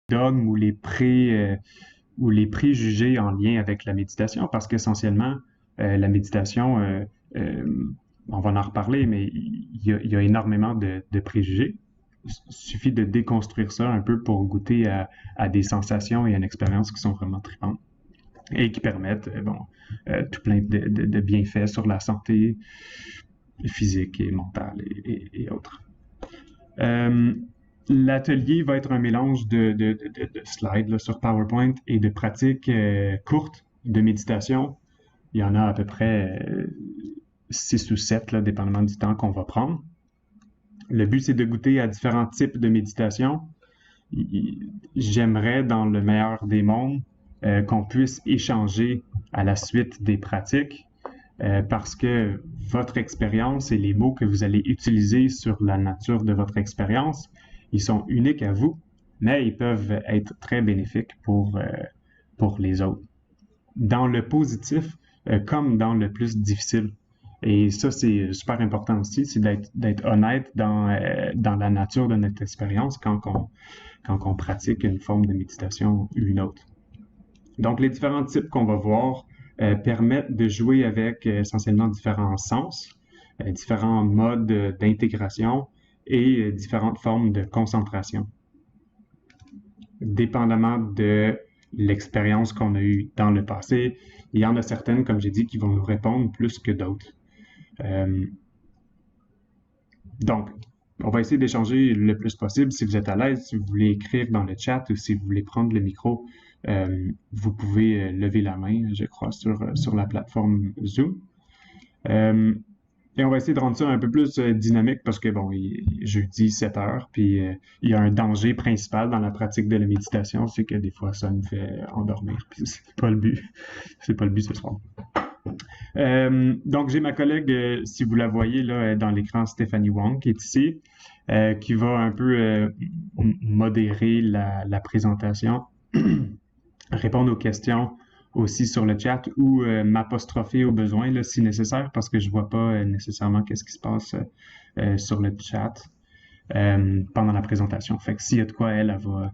dogmes ou les préjugés en lien avec la méditation, parce qu'essentiellement, la méditation, on va en reparler, mais il y a énormément de préjugés. Il suffit de déconstruire ça un peu pour goûter à des sensations et à une expérience qui sont vraiment tripantes et qui permettent tout plein de bienfaits sur la santé physique et mentale et autres. L'atelier va être un mélange de slides là, sur PowerPoint et de pratiques courtes de méditation. Il y en a à peu près 6 ou 7, là, dépendamment du temps qu'on va prendre. Le but, c'est de goûter à différents types de méditation. J'aimerais, dans le meilleur des mondes, qu'on puisse échanger à la suite des pratiques parce que votre expérience et les mots que vous allez utiliser sur la nature de votre expérience, ils sont uniques à vous, mais ils peuvent être très bénéfiques pour les autres. Dans le positif, comme dans le plus difficile. Et ça, c'est super important aussi, c'est d'être honnête dans la nature de notre expérience quand on pratique une forme de méditation ou une autre. Donc, les différents types qu'on va voir permettent de jouer avec essentiellement différents sens, différents modes d'intégration et différentes formes de concentration. Dépendamment de l'expérience qu'on a eue dans le passé, il y en a certaines, comme j'ai dit, qui vont nous répondre plus que d'autres. Donc, on va essayer d'échanger le plus possible. Si vous êtes à l'aise, si vous voulez écrire dans le chat ou si vous voulez prendre le micro, vous pouvez lever la main, je crois, sur la plateforme Zoom. Et on va essayer de rendre ça un peu plus dynamique parce que, bon, jeudi, 7 heures, puis il y a un danger principal dans la pratique de la méditation, c'est que des fois, ça me fait endormir, puis c'est pas le but. C'est pas le but ce soir. Donc, j'ai ma collègue, si vous la voyez là dans l'écran, Stéphanie Wong, qui est ici, qui va un peu modérer la présentation, répondre aux questions aussi sur le chat ou m'apostropher au besoin là, si nécessaire, parce que je vois pas nécessairement qu'est-ce qui se passe sur le chat pendant la présentation. Fait que s'il y a de quoi, elle va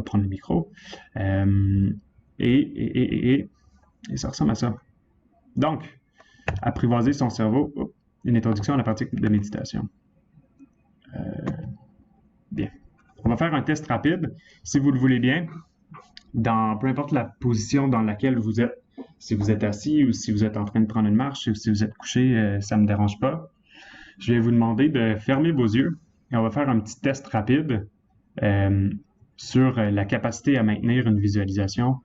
prendre le micro. Et ça ressemble à ça. Donc, apprivoiser son cerveau, une introduction à la pratique de méditation. Bien. On va faire un test rapide, si vous le voulez bien, dans peu importe la position dans laquelle vous êtes. Si vous êtes assis ou si vous êtes en train de prendre une marche ou si vous êtes couché, ça ne me dérange pas. Je vais vous demander de fermer vos yeux et on va faire un petit test rapide sur la capacité à maintenir une visualisation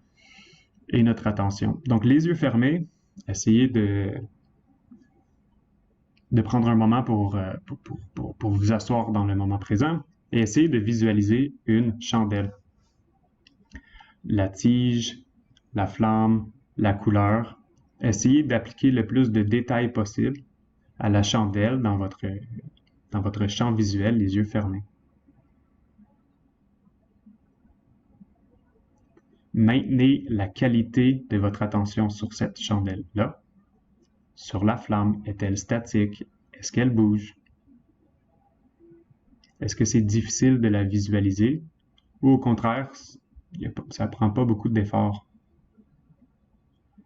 et notre attention. Donc, les yeux fermés, essayez de prendre un moment pour vous asseoir dans le moment présent et essayez de visualiser une chandelle. La tige, la flamme, la couleur. Essayez d'appliquer le plus de détails possible à la chandelle dans votre champ visuel, les yeux fermés. Maintenez la qualité de votre attention sur cette chandelle-là. Sur la flamme, est-elle statique? Est-ce qu'elle bouge? Est-ce que c'est difficile de la visualiser? Ou au contraire, ça ne prend pas beaucoup d'efforts?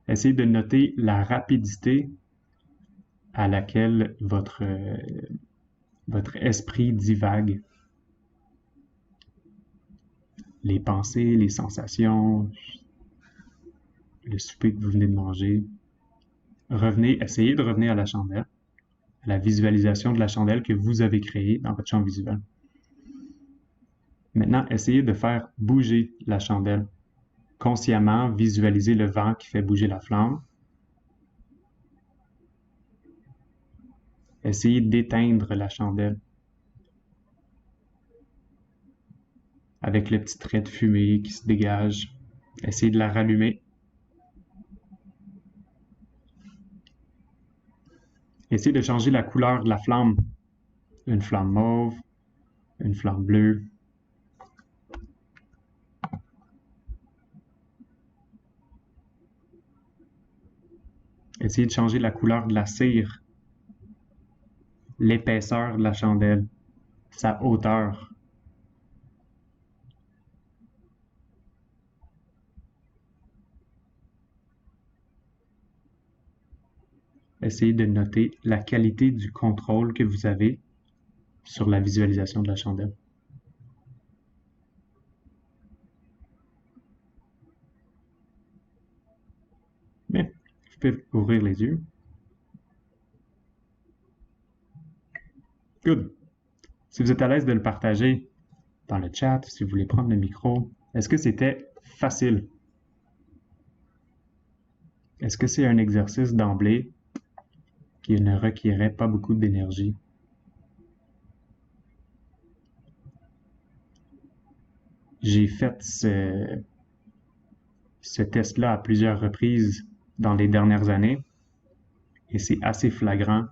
Essayez de noter la rapidité à laquelle votre esprit divague. Les pensées, les sensations, le souper que vous venez de manger. Essayez de revenir à la chandelle, à la visualisation de la chandelle que vous avez créée dans votre champ visuel. Maintenant, essayez de faire bouger la chandelle. Consciemment, visualisez le vent qui fait bouger la flamme. Essayez d'éteindre la chandelle avec le petit trait de fumée qui se dégage. Essayez de la rallumer. Essayez de changer la couleur de la flamme. Une flamme mauve, une flamme bleue. Essayez de changer la couleur de la cire, l'épaisseur de la chandelle, sa hauteur. essayez de noter la qualité du contrôle que vous avez sur la visualisation de la chandelle. Bien, vous pouvez ouvrir les yeux. Good. Si vous êtes à l'aise de le partager dans le chat, si vous voulez prendre le micro, est-ce que c'était facile? Est-ce que c'est un exercice d'emblée qui ne requierait pas beaucoup d'énergie? J'ai fait ce test-là à plusieurs reprises dans les dernières années et c'est assez flagrant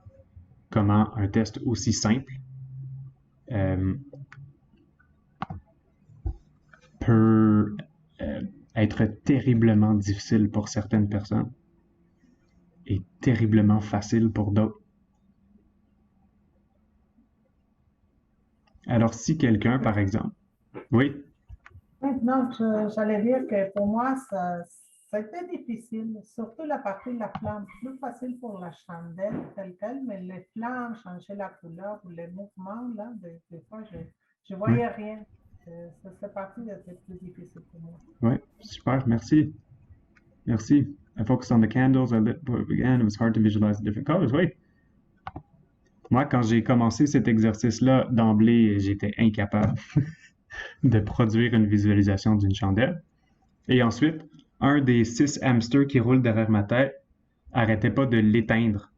comment un test aussi simple peut être terriblement difficile pour certaines personnes et terriblement facile pour d'autres. Alors, si quelqu'un, par exemple, oui, Non, j'allais dire que pour moi, ça a été difficile, surtout la partie de la flamme. Plus facile pour la chandelle telle quelle, mais les flammes, changer la couleur, les mouvements, là, des fois, je ne voyais rien. Cette partie était plus difficile pour moi. Oui, super, merci. Merci. I focused on the candles I lit again. It was hard to visualize the different colors. Oui. Moi, quand j'ai commencé cet exercice-là, d'emblée, j'étais incapable de produire une visualisation d'une chandelle. Et ensuite, un des 6 hamsters qui roulent derrière ma tête arrêtait pas de l'éteindre.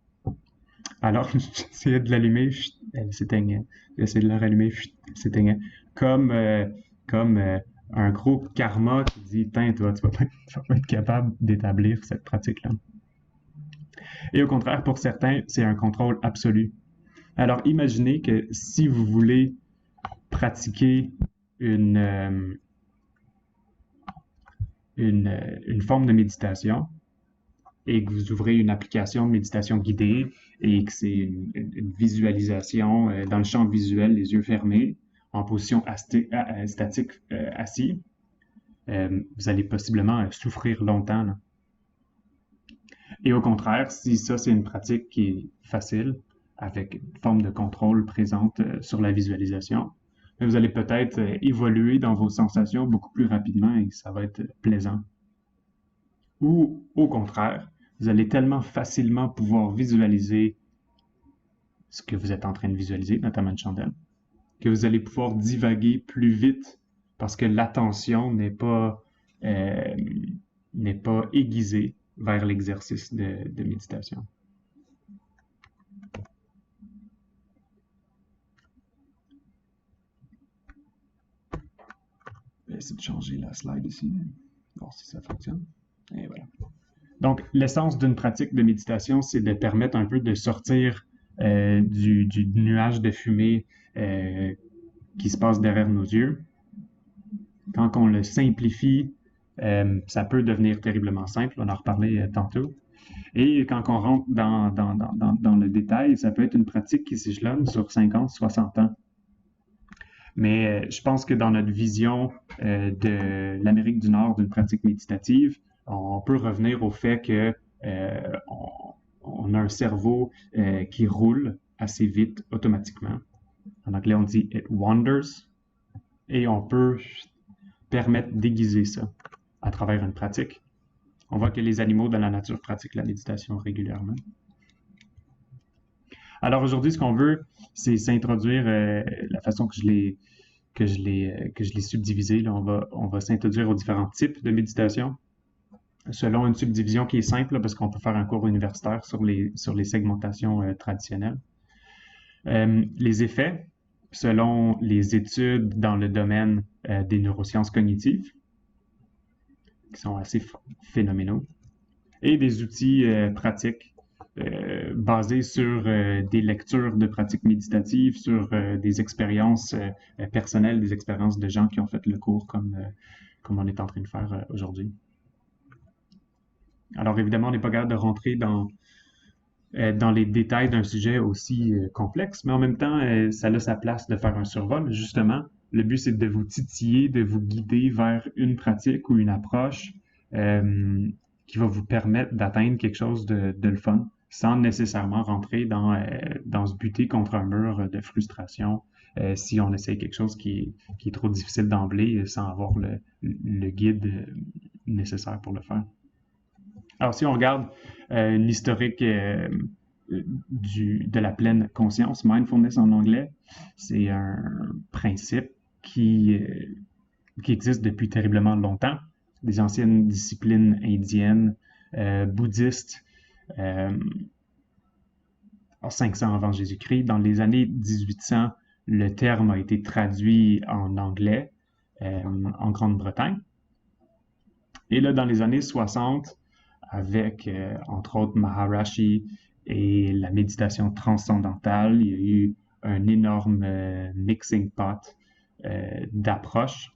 Alors, j'essayais de l'allumer, elle s'éteignait. J'essayais de la rallumer, elle s'éteignait. Comme un gros karma qui dit, tiens, toi, tu vas pas être capable d'établir cette pratique-là. Et au contraire, pour certains, c'est un contrôle absolu. Alors, imaginez que si vous voulez pratiquer une forme de méditation et que vous ouvrez une application de méditation guidée et que c'est une visualisation dans le champ visuel, les yeux fermés, en position statique assis, vous allez possiblement souffrir longtemps, là. Et au contraire, si ça c'est une pratique qui est facile, avec une forme de contrôle présente sur la visualisation, vous allez peut-être évoluer dans vos sensations beaucoup plus rapidement et ça va être plaisant. Ou au contraire, vous allez tellement facilement pouvoir visualiser ce que vous êtes en train de visualiser, notamment une chandelle, que vous allez pouvoir divaguer plus vite parce que l'attention n'est pas aiguisée vers l'exercice de méditation. Je vais essayer de changer la slide ici, voir si ça fonctionne. Et voilà. Donc, l'essence d'une pratique de méditation, c'est de permettre un peu de sortir du nuage de fumée qui se passe derrière nos yeux. Quand on le simplifie, ça peut devenir terriblement simple. On en reparlait tantôt. Et quand on rentre dans le détail, ça peut être une pratique qui s'échelonne sur 50, 60 ans. Mais je pense que dans notre vision de l'Amérique du Nord d'une pratique méditative, on peut revenir au fait que on a un cerveau qui roule assez vite automatiquement. En anglais, on dit it wanders. Et on peut permettre d'aiguiser ça à travers une pratique. On voit que les animaux dans la nature pratiquent la méditation régulièrement. Alors aujourd'hui, ce qu'on veut, c'est s'introduire la façon que je l'ai subdivisé. Là, on va s'introduire aux différents types de méditation selon une subdivision qui est simple, là, parce qu'on peut faire un cours universitaire sur les segmentations traditionnelles. Les effets, selon les études dans le domaine des neurosciences cognitives, qui sont assez phénoménaux, et des outils pratiques basés sur des lectures de pratiques méditatives, sur des expériences personnelles, des expériences de gens qui ont fait le cours comme on est en train de faire aujourd'hui. Alors évidemment, on n'est pas capable de rentrer dans les détails d'un sujet aussi complexe, mais en même temps, ça a sa place de faire un survol. Justement, le but, c'est de vous titiller, de vous guider vers une pratique ou une approche qui va vous permettre d'atteindre quelque chose de le fun, sans nécessairement rentrer dans se buter contre un mur de frustration si on essaye quelque chose qui est trop difficile d'emblée sans avoir le guide nécessaire pour le faire. Alors, si on regarde l'historique de la pleine conscience, mindfulness en anglais, c'est un principe qui existe depuis terriblement longtemps. Des anciennes disciplines indiennes, bouddhistes, en 500 avant Jésus-Christ. Dans les années 1800, le terme a été traduit en anglais en Grande-Bretagne. Et là, dans les années 60, avec, entre autres, Maharishi et la méditation transcendantale, il y a eu un énorme mixing pot d'approches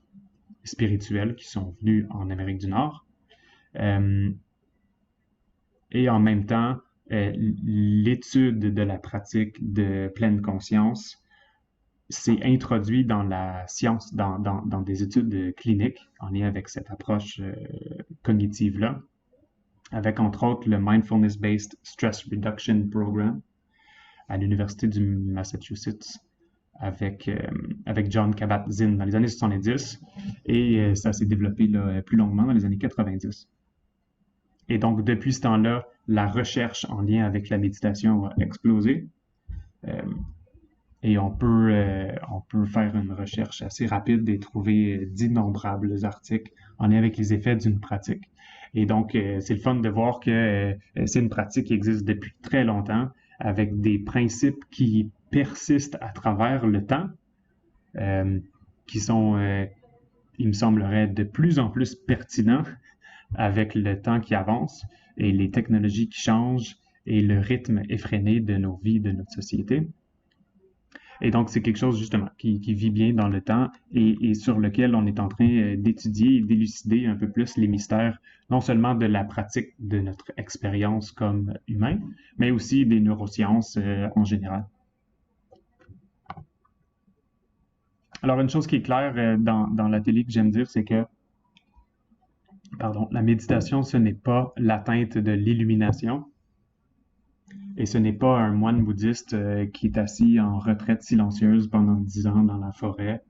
spirituelles qui sont venues en Amérique du Nord. Et en même temps, l'étude de la pratique de pleine conscience s'est introduit dans la science, dans des études cliniques en lien avec cette approche cognitive-là, avec entre autres le Mindfulness-Based Stress Reduction Program à l'Université du Massachusetts avec John Kabat-Zinn dans les années 70 et ça s'est développé là, plus longuement dans les années 90. Et donc, depuis ce temps-là, la recherche en lien avec la méditation a explosé. Et on peut faire une recherche assez rapide et trouver d'innombrables articles en lien avec les effets d'une pratique. Et donc, c'est le fun de voir que c'est une pratique qui existe depuis très longtemps, avec des principes qui persistent à travers le temps, qui sont, il me semblerait, de plus en plus pertinents avec le temps qui avance et les technologies qui changent et le rythme effréné de nos vies, de notre société. Et donc, c'est quelque chose, justement, qui vit bien dans le temps et sur lequel on est en train d'étudier et d'élucider un peu plus les mystères, non seulement de la pratique de notre expérience comme humain, mais aussi des neurosciences en général. Alors, une chose qui est claire dans l'atelier que j'aime dire, c'est que la méditation, ce n'est pas l'atteinte de l'illumination. Et ce n'est pas un moine bouddhiste qui est assis en retraite silencieuse pendant 10 ans dans la forêt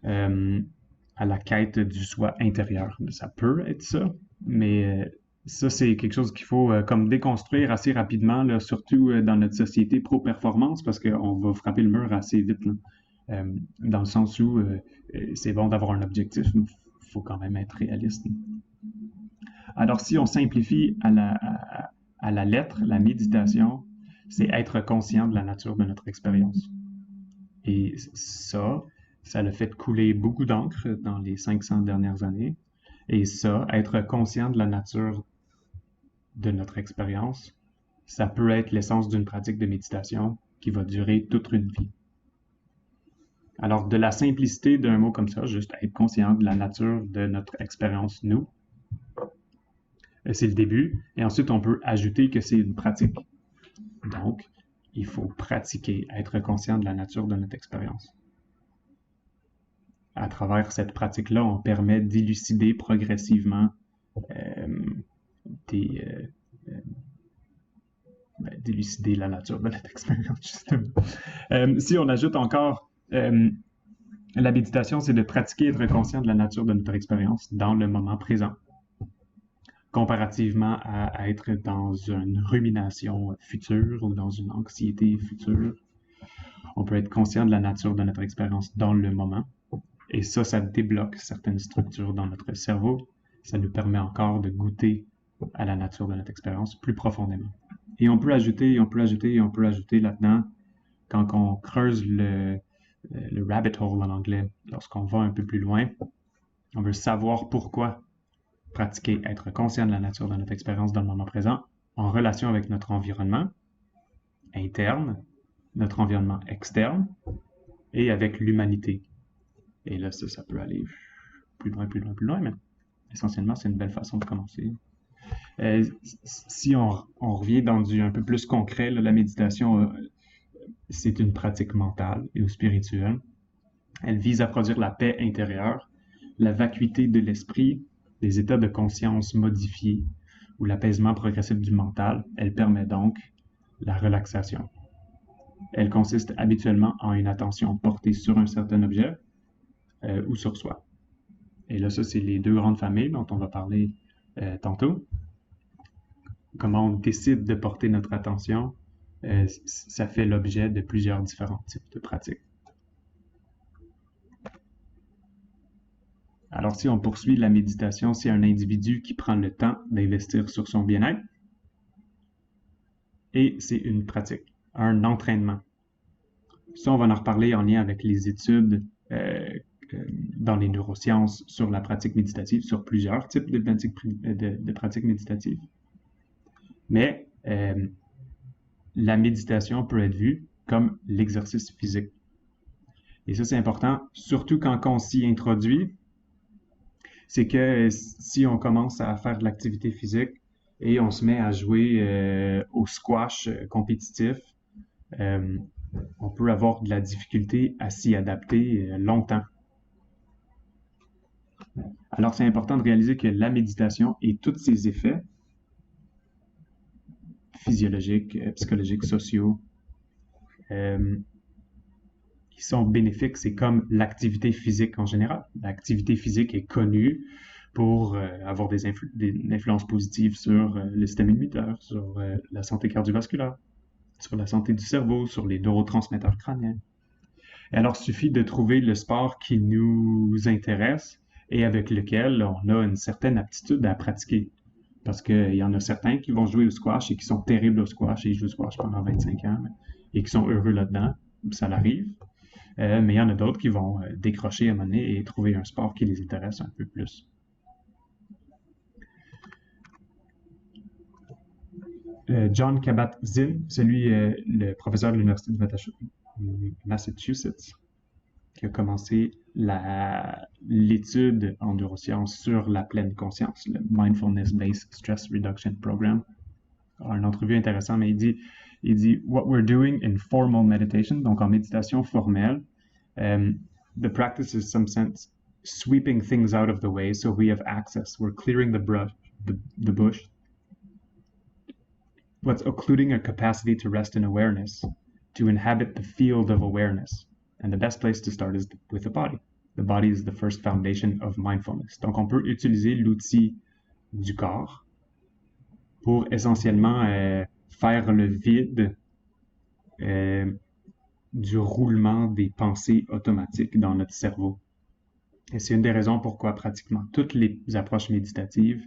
à la quête du soi intérieur. Ça peut être ça, mais ça, c'est quelque chose qu'il faut comme déconstruire assez rapidement, là, surtout dans notre société pro-performance, parce qu'on va frapper le mur assez vite, là, dans le sens où c'est bon d'avoir un objectif, mais il faut quand même être réaliste. Alors, si on simplifie à la lettre, la méditation, c'est être conscient de la nature de notre expérience. Et ça l'a fait couler beaucoup d'encre dans les 500 dernières années. Et ça, être conscient de la nature de notre expérience, ça peut être l'essence d'une pratique de méditation qui va durer toute une vie. Alors, de la simplicité d'un mot comme ça, juste être conscient de la nature de notre expérience, nous, c'est le début. Et ensuite, on peut ajouter que c'est une pratique. Donc, il faut pratiquer, être conscient de la nature de notre expérience. À travers cette pratique-là, on permet d'élucider progressivement d'élucider la nature de notre expérience, justement. Si on ajoute encore la méditation, c'est de pratiquer, être conscient de la nature de notre expérience dans le moment présent, comparativement à être dans une rumination future ou dans une anxiété future. On peut être conscient de la nature de notre expérience dans le moment. Et ça débloque certaines structures dans notre cerveau. Ça nous permet encore de goûter à la nature de notre expérience plus profondément. Et on peut ajouter là-dedans, quand on creuse le rabbit hole en anglais, lorsqu'on va un peu plus loin, on veut savoir pourquoi pratiquer, être conscient de la nature de notre expérience dans le moment présent, en relation avec notre environnement interne, notre environnement externe, et avec l'humanité. Et là, ça peut aller plus loin, mais essentiellement, c'est une belle façon de commencer. Si on revient dans du un peu plus concret, là, la méditation, c'est une pratique mentale et spirituelle. Elle vise à produire la paix intérieure, la vacuité de l'esprit, des états de conscience modifiés ou l'apaisement progressif du mental, elle permet donc la relaxation. Elle consiste habituellement en une attention portée sur un certain objet ou sur soi. Et là, ça, c'est les deux grandes familles dont on va parler tantôt. Comment on décide de porter notre attention, ça fait l'objet de plusieurs différents types de pratiques. Alors, si on poursuit la méditation, c'est un individu qui prend le temps d'investir sur son bien-être et c'est une pratique, un entraînement. Ça, on va en reparler en lien avec les études dans les neurosciences sur la pratique méditative, sur plusieurs types de pratiques méditatives. Mais la méditation peut être vue comme l'exercice physique. Et ça, c'est important, surtout quand on s'y introduit. C'est que si on commence à faire de l'activité physique et on se met à jouer au squash compétitif, on peut avoir de la difficulté à s'y adapter longtemps. Alors, c'est important de réaliser que la méditation et tous ses effets physiologiques, psychologiques, sociaux, qui sont bénéfiques, c'est comme l'activité physique en général. L'activité physique est connue pour avoir des influences positives sur le système immunitaire, sur la santé cardiovasculaire, sur la santé du cerveau, sur les neurotransmetteurs crâniens. Et alors, il suffit de trouver le sport qui nous intéresse et avec lequel on a une certaine aptitude à pratiquer. Parce qu'il y en a certains qui vont jouer au squash et qui sont terribles au squash et ils jouent au squash pendant 25 ans et qui sont heureux là-dedans. Ça l'arrive. Mais il y en a d'autres qui vont décrocher à un moment donné et trouver un sport qui les intéresse un peu plus. John Kabat-Zinn, c'est lui le professeur de l'Université de Massachusetts, qui a commencé l'étude en neurosciences sur la pleine conscience, le Mindfulness-Based Stress Reduction Program. Alors, une entrevue intéressante, mais il dit « What we're doing in formal meditation », donc en méditation formelle, the practice is in some sense sweeping things out of the way so we have access. We're clearing the bush. What's occluding our capacity to rest in awareness, to inhabit the field of awareness. And the best place to start is with the body. The body is the first foundation of mindfulness. Donc, on peut utiliser l'outil du corps pour essentiellement faire le vide du roulement des pensées automatiques dans notre cerveau. Et c'est une des raisons pourquoi pratiquement toutes les approches méditatives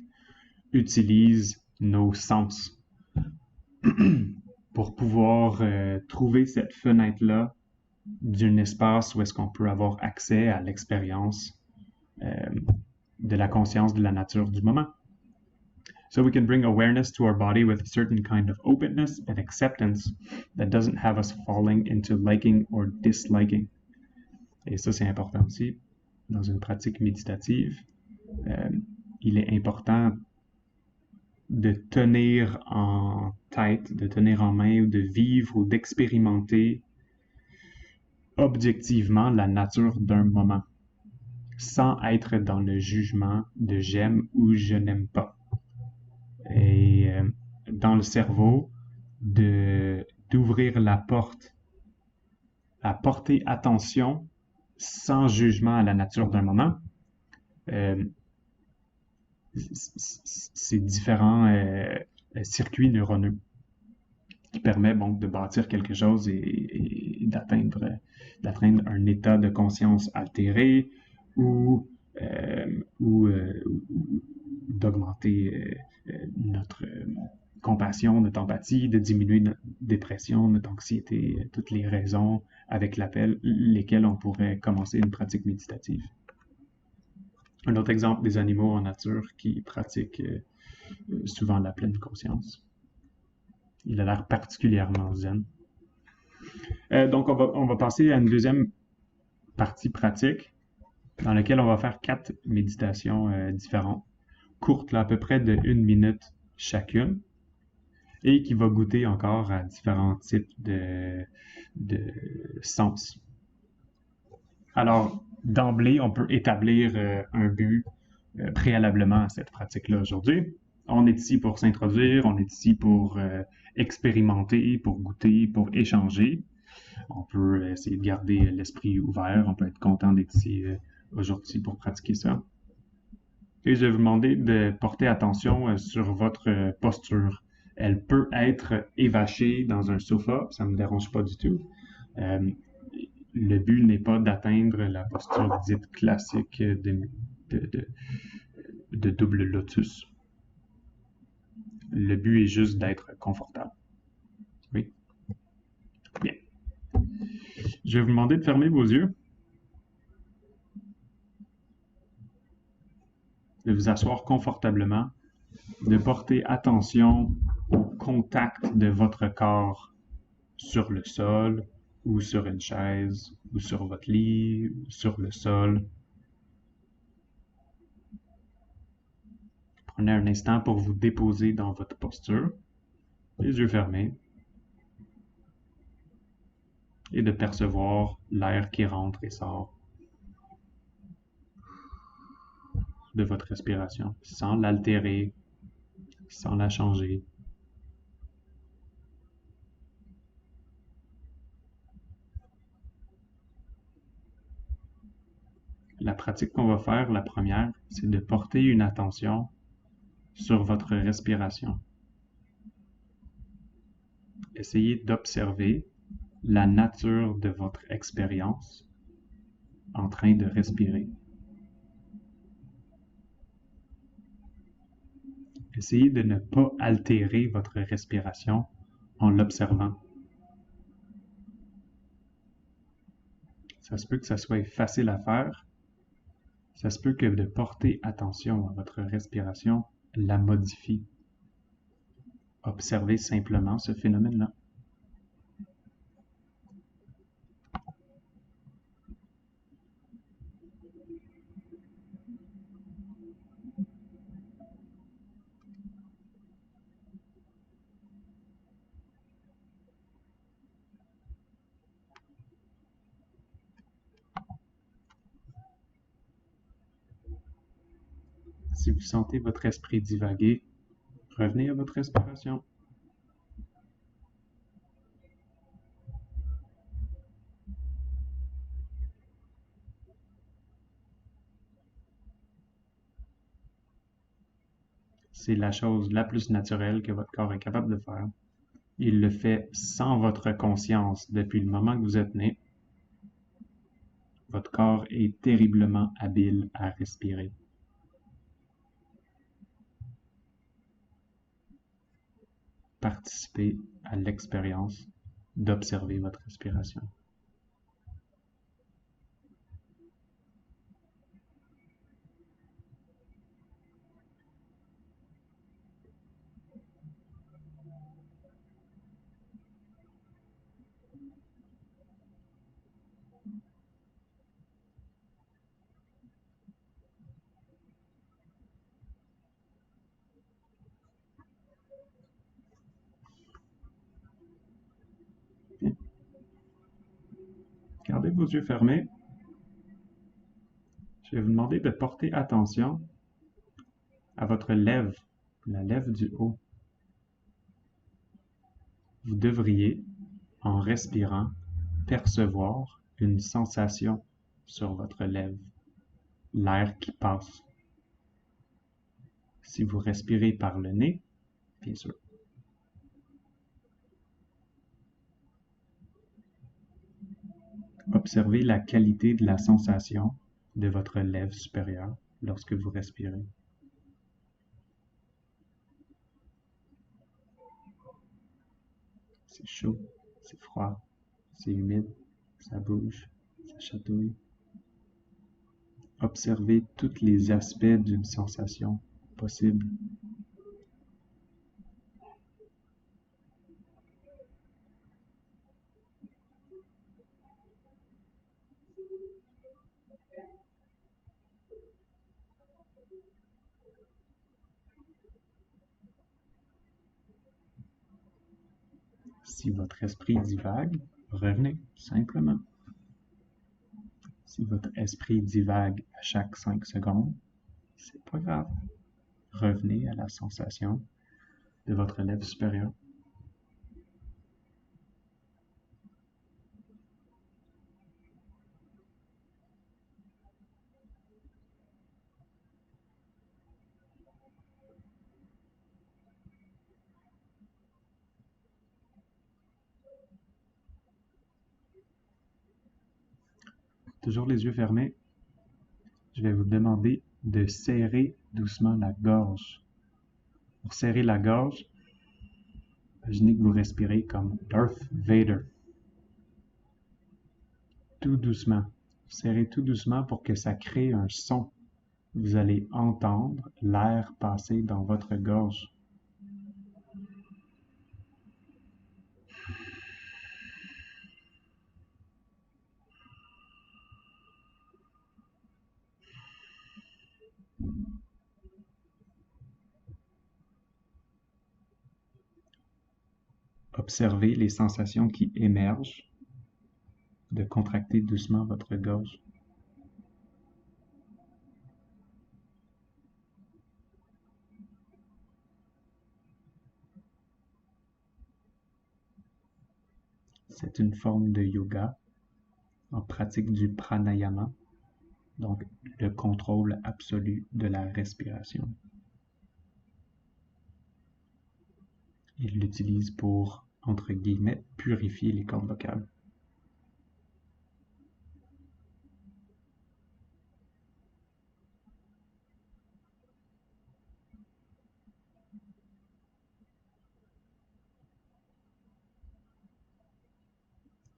utilisent nos sens pour pouvoir trouver cette fenêtre-là d'un espace où est-ce qu'on peut avoir accès à l'expérience de la conscience de la nature du moment. So we can bring awareness to our body with a certain kind of openness and acceptance that doesn't have us falling into liking or disliking. Et ça, c'est important aussi. Dans une pratique méditative, il est important de tenir en tête, de tenir en main ou de vivre ou d'expérimenter objectivement la nature d'un moment, sans être dans le jugement de j'aime ou je n'aime pas. Et dans le cerveau, d'ouvrir la porte à porter attention sans jugement à la nature d'un moment. C'est différents circuits neuronaux qui permettent donc de bâtir quelque chose et d'atteindre un état de conscience altéré ou d'augmenter notre compassion, notre empathie, de diminuer notre dépression, notre anxiété, toutes les raisons avec lesquelles on pourrait commencer une pratique méditative. Un autre exemple des animaux en nature qui pratiquent souvent la pleine conscience. Il a l'air particulièrement zen. Donc, on va passer à une deuxième partie pratique dans laquelle on va faire 4 méditations différentes, courtes, là, à peu près de 1 minute chacune, et qui va goûter encore à différents types de sens. Alors, d'emblée, on peut établir un but préalablement à cette pratique-là aujourd'hui. On est ici pour s'introduire, on est ici pour expérimenter, pour goûter, pour échanger. On peut essayer de garder l'esprit ouvert, on peut être content d'être ici aujourd'hui pour pratiquer ça. Et je vais vous demander de porter attention sur votre posture. Elle peut être évachée dans un sofa, ça ne me dérange pas du tout. Le but n'est pas d'atteindre la posture dite classique de double lotus. Le but est juste d'être confortable. Oui. Bien. Je vais vous demander de fermer vos yeux, de vous asseoir confortablement, de porter attention au contact de votre corps sur le sol, ou sur une chaise, ou sur votre lit, ou sur le sol. Prenez un instant pour vous déposer dans votre posture, les yeux fermés, et de percevoir l'air qui rentre et sort de votre respiration, sans l'altérer, sans la changer. La pratique qu'on va faire, la première, c'est de porter une attention sur votre respiration. Essayez d'observer la nature de votre expérience en train de respirer. Essayez de ne pas altérer votre respiration en l'observant. Ça se peut que ça soit facile à faire. Ça se peut que de porter attention à votre respiration la modifie. Observez simplement ce phénomène-là. Si vous sentez votre esprit divaguer, revenez à votre respiration. C'est la chose la plus naturelle que votre corps est capable de faire. Il le fait sans votre conscience depuis le moment que vous êtes né. Votre corps est terriblement habile à respirer. Participez à l'expérience d'observer votre respiration. Bien. Gardez vos yeux fermés. Je vais vous demander de porter attention à votre lèvre, la lèvre du haut. Vous devriez, en respirant, percevoir une sensation sur votre lèvre, l'air qui passe. Si vous respirez par le nez, bien sûr. Observez la qualité de la sensation de votre lèvre supérieure lorsque vous respirez. C'est chaud, c'est froid, c'est humide, ça bouge, ça chatouille. Observez tous les aspects d'une sensation possible. Si votre esprit divague, revenez simplement. Si votre esprit divague à chaque 5 secondes, c'est pas grave. revenez à la sensation de votre lèvre supérieure. Toujours les yeux fermés, je vais vous demander de serrer doucement la gorge. Pour serrer la gorge, imaginez que vous respirez comme Darth Vader. Tout doucement. Serrez tout doucement pour que ça crée un son. Vous allez entendre l'air passer dans votre gorge. Observez les sensations qui émergent de contracter doucement votre gorge. C'est une forme de yoga en pratique du pranayama, donc le contrôle absolu de la respiration. Il l'utilise pour, entre guillemets, purifier les cordes vocales.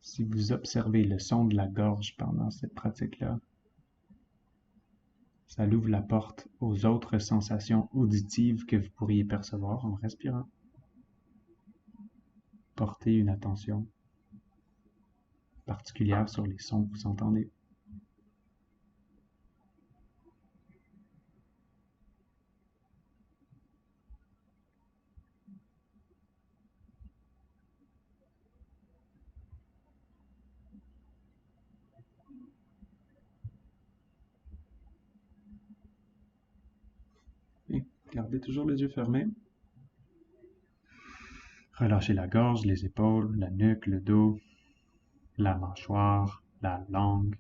Si vous observez le son de la gorge pendant cette pratique-là, ça ouvre la porte aux autres sensations auditives que vous pourriez percevoir en respirant. Portez une attention particulière sur les sons que vous entendez. Et gardez toujours les yeux fermés. Relâchez la gorge, les épaules, la nuque, le dos, la mâchoire, la langue,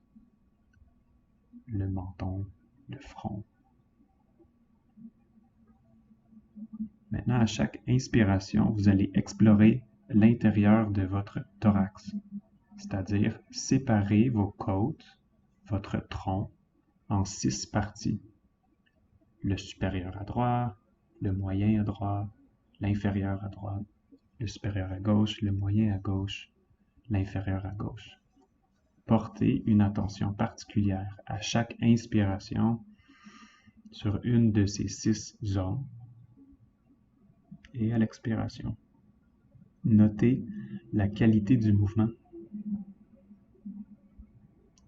le menton, le front. Maintenant, à chaque inspiration, vous allez explorer l'intérieur de votre thorax, c'est-à-dire séparer vos côtes, votre tronc, en 6 parties. Le supérieur à droite, le moyen à droite, l'inférieur à droite, le supérieur à gauche, le moyen à gauche, l'inférieur à gauche. Portez une attention particulière à chaque inspiration sur une de ces 6 zones et à l'expiration. Notez la qualité du mouvement.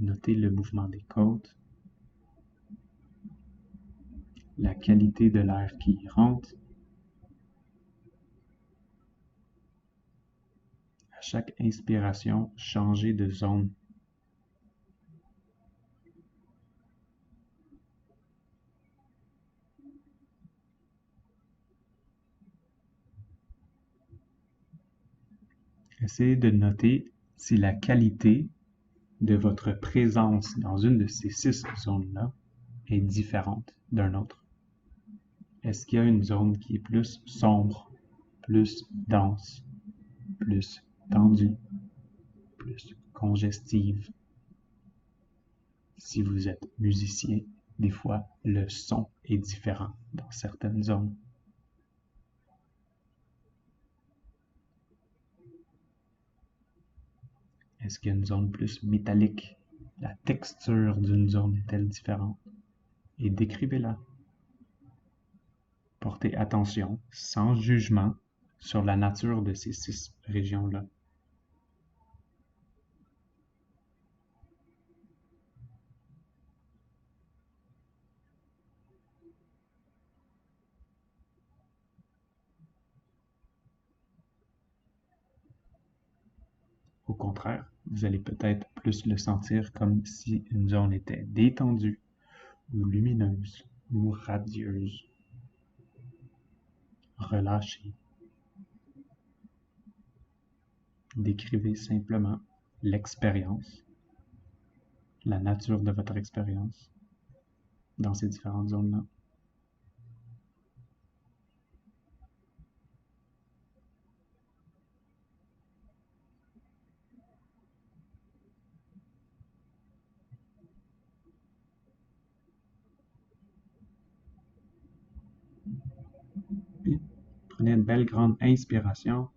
Notez le mouvement des côtes, la qualité de l'air qui y rentre. À chaque inspiration, changez de zone. Essayez de noter si la qualité de votre présence dans une de ces 6 zones-là est différente d'un autre. Est-ce qu'il y a une zone qui est plus sombre, plus dense, plus tendue, plus congestive? Si vous êtes musicien, des fois, le son est différent dans certaines zones. Est-ce qu'il y a une zone plus métallique? La texture d'une zone est-elle différente? Et décrivez-la. Portez attention, sans jugement, sur la nature de ces 6 régions-là. Au contraire, vous allez peut-être plus le sentir comme si une zone était détendue, ou lumineuse, ou radieuse. relâchez. Décrivez simplement l'expérience, la nature de votre expérience dans ces différentes zones-là. Puis, prenez une belle grande inspiration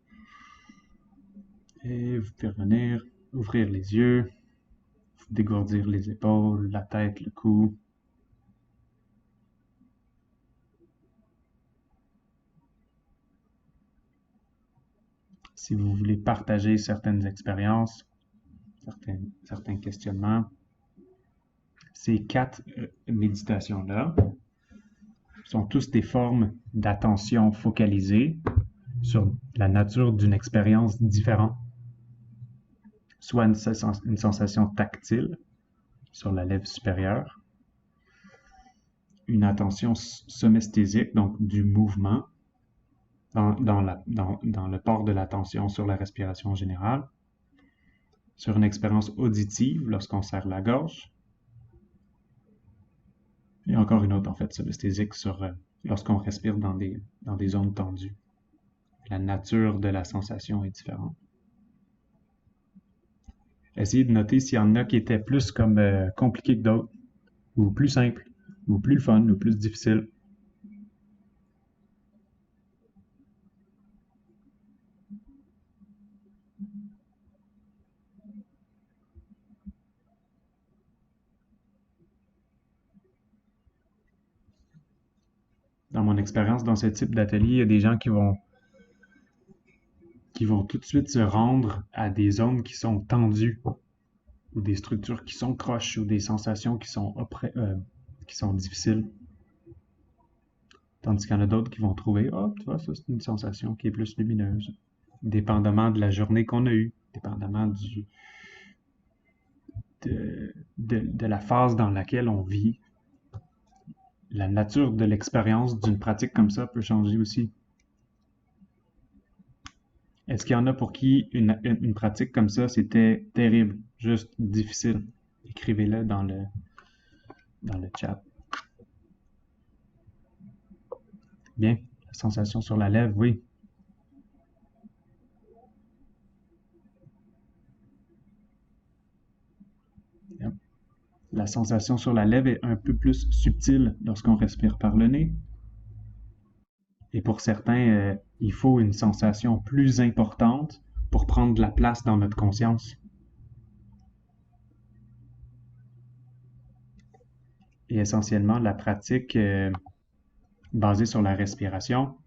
et vous pouvez revenir, ouvrir les yeux, dégourdir les épaules, la tête, le cou. Si vous voulez partager certaines expériences, certains questionnements, ces 4 méditations-là sont tous des formes d'attention focalisée sur la nature d'une expérience différente. Soit une sensation tactile sur la lèvre supérieure, une attention somesthésique, donc du mouvement, dans le port de l'attention sur la respiration générale, sur une expérience auditive lorsqu'on serre la gorge, et encore une autre en fait somesthésique sur lorsqu'on respire dans des zones tendues. La nature de la sensation est différente. Essayez de noter s'il y en a qui étaient plus comme compliqués que d'autres, ou plus simples, ou plus fun, ou plus difficiles. Dans mon expérience dans ce type d'atelier, il y a des gens qui vont tout de suite se rendre à des zones qui sont tendues, ou des structures qui sont croches, ou des sensations qui sont difficiles. Tandis qu'il y en a d'autres qui vont trouver, tu vois, ça c'est une sensation qui est plus lumineuse. Dépendamment de la journée qu'on a eue, dépendamment de la phase dans laquelle on vit. La nature de l'expérience d'une pratique comme ça peut changer aussi. Est-ce qu'il y en a pour qui une pratique comme ça, c'était terrible, juste difficile? Écrivez-le dans le chat. Bien, la sensation sur la lèvre, oui. Bien. La sensation sur la lèvre est un peu plus subtile lorsqu'on respire par le nez. Et pour certains, il faut une sensation plus importante pour prendre de la place dans notre conscience. Et essentiellement, la pratique basée sur la respiration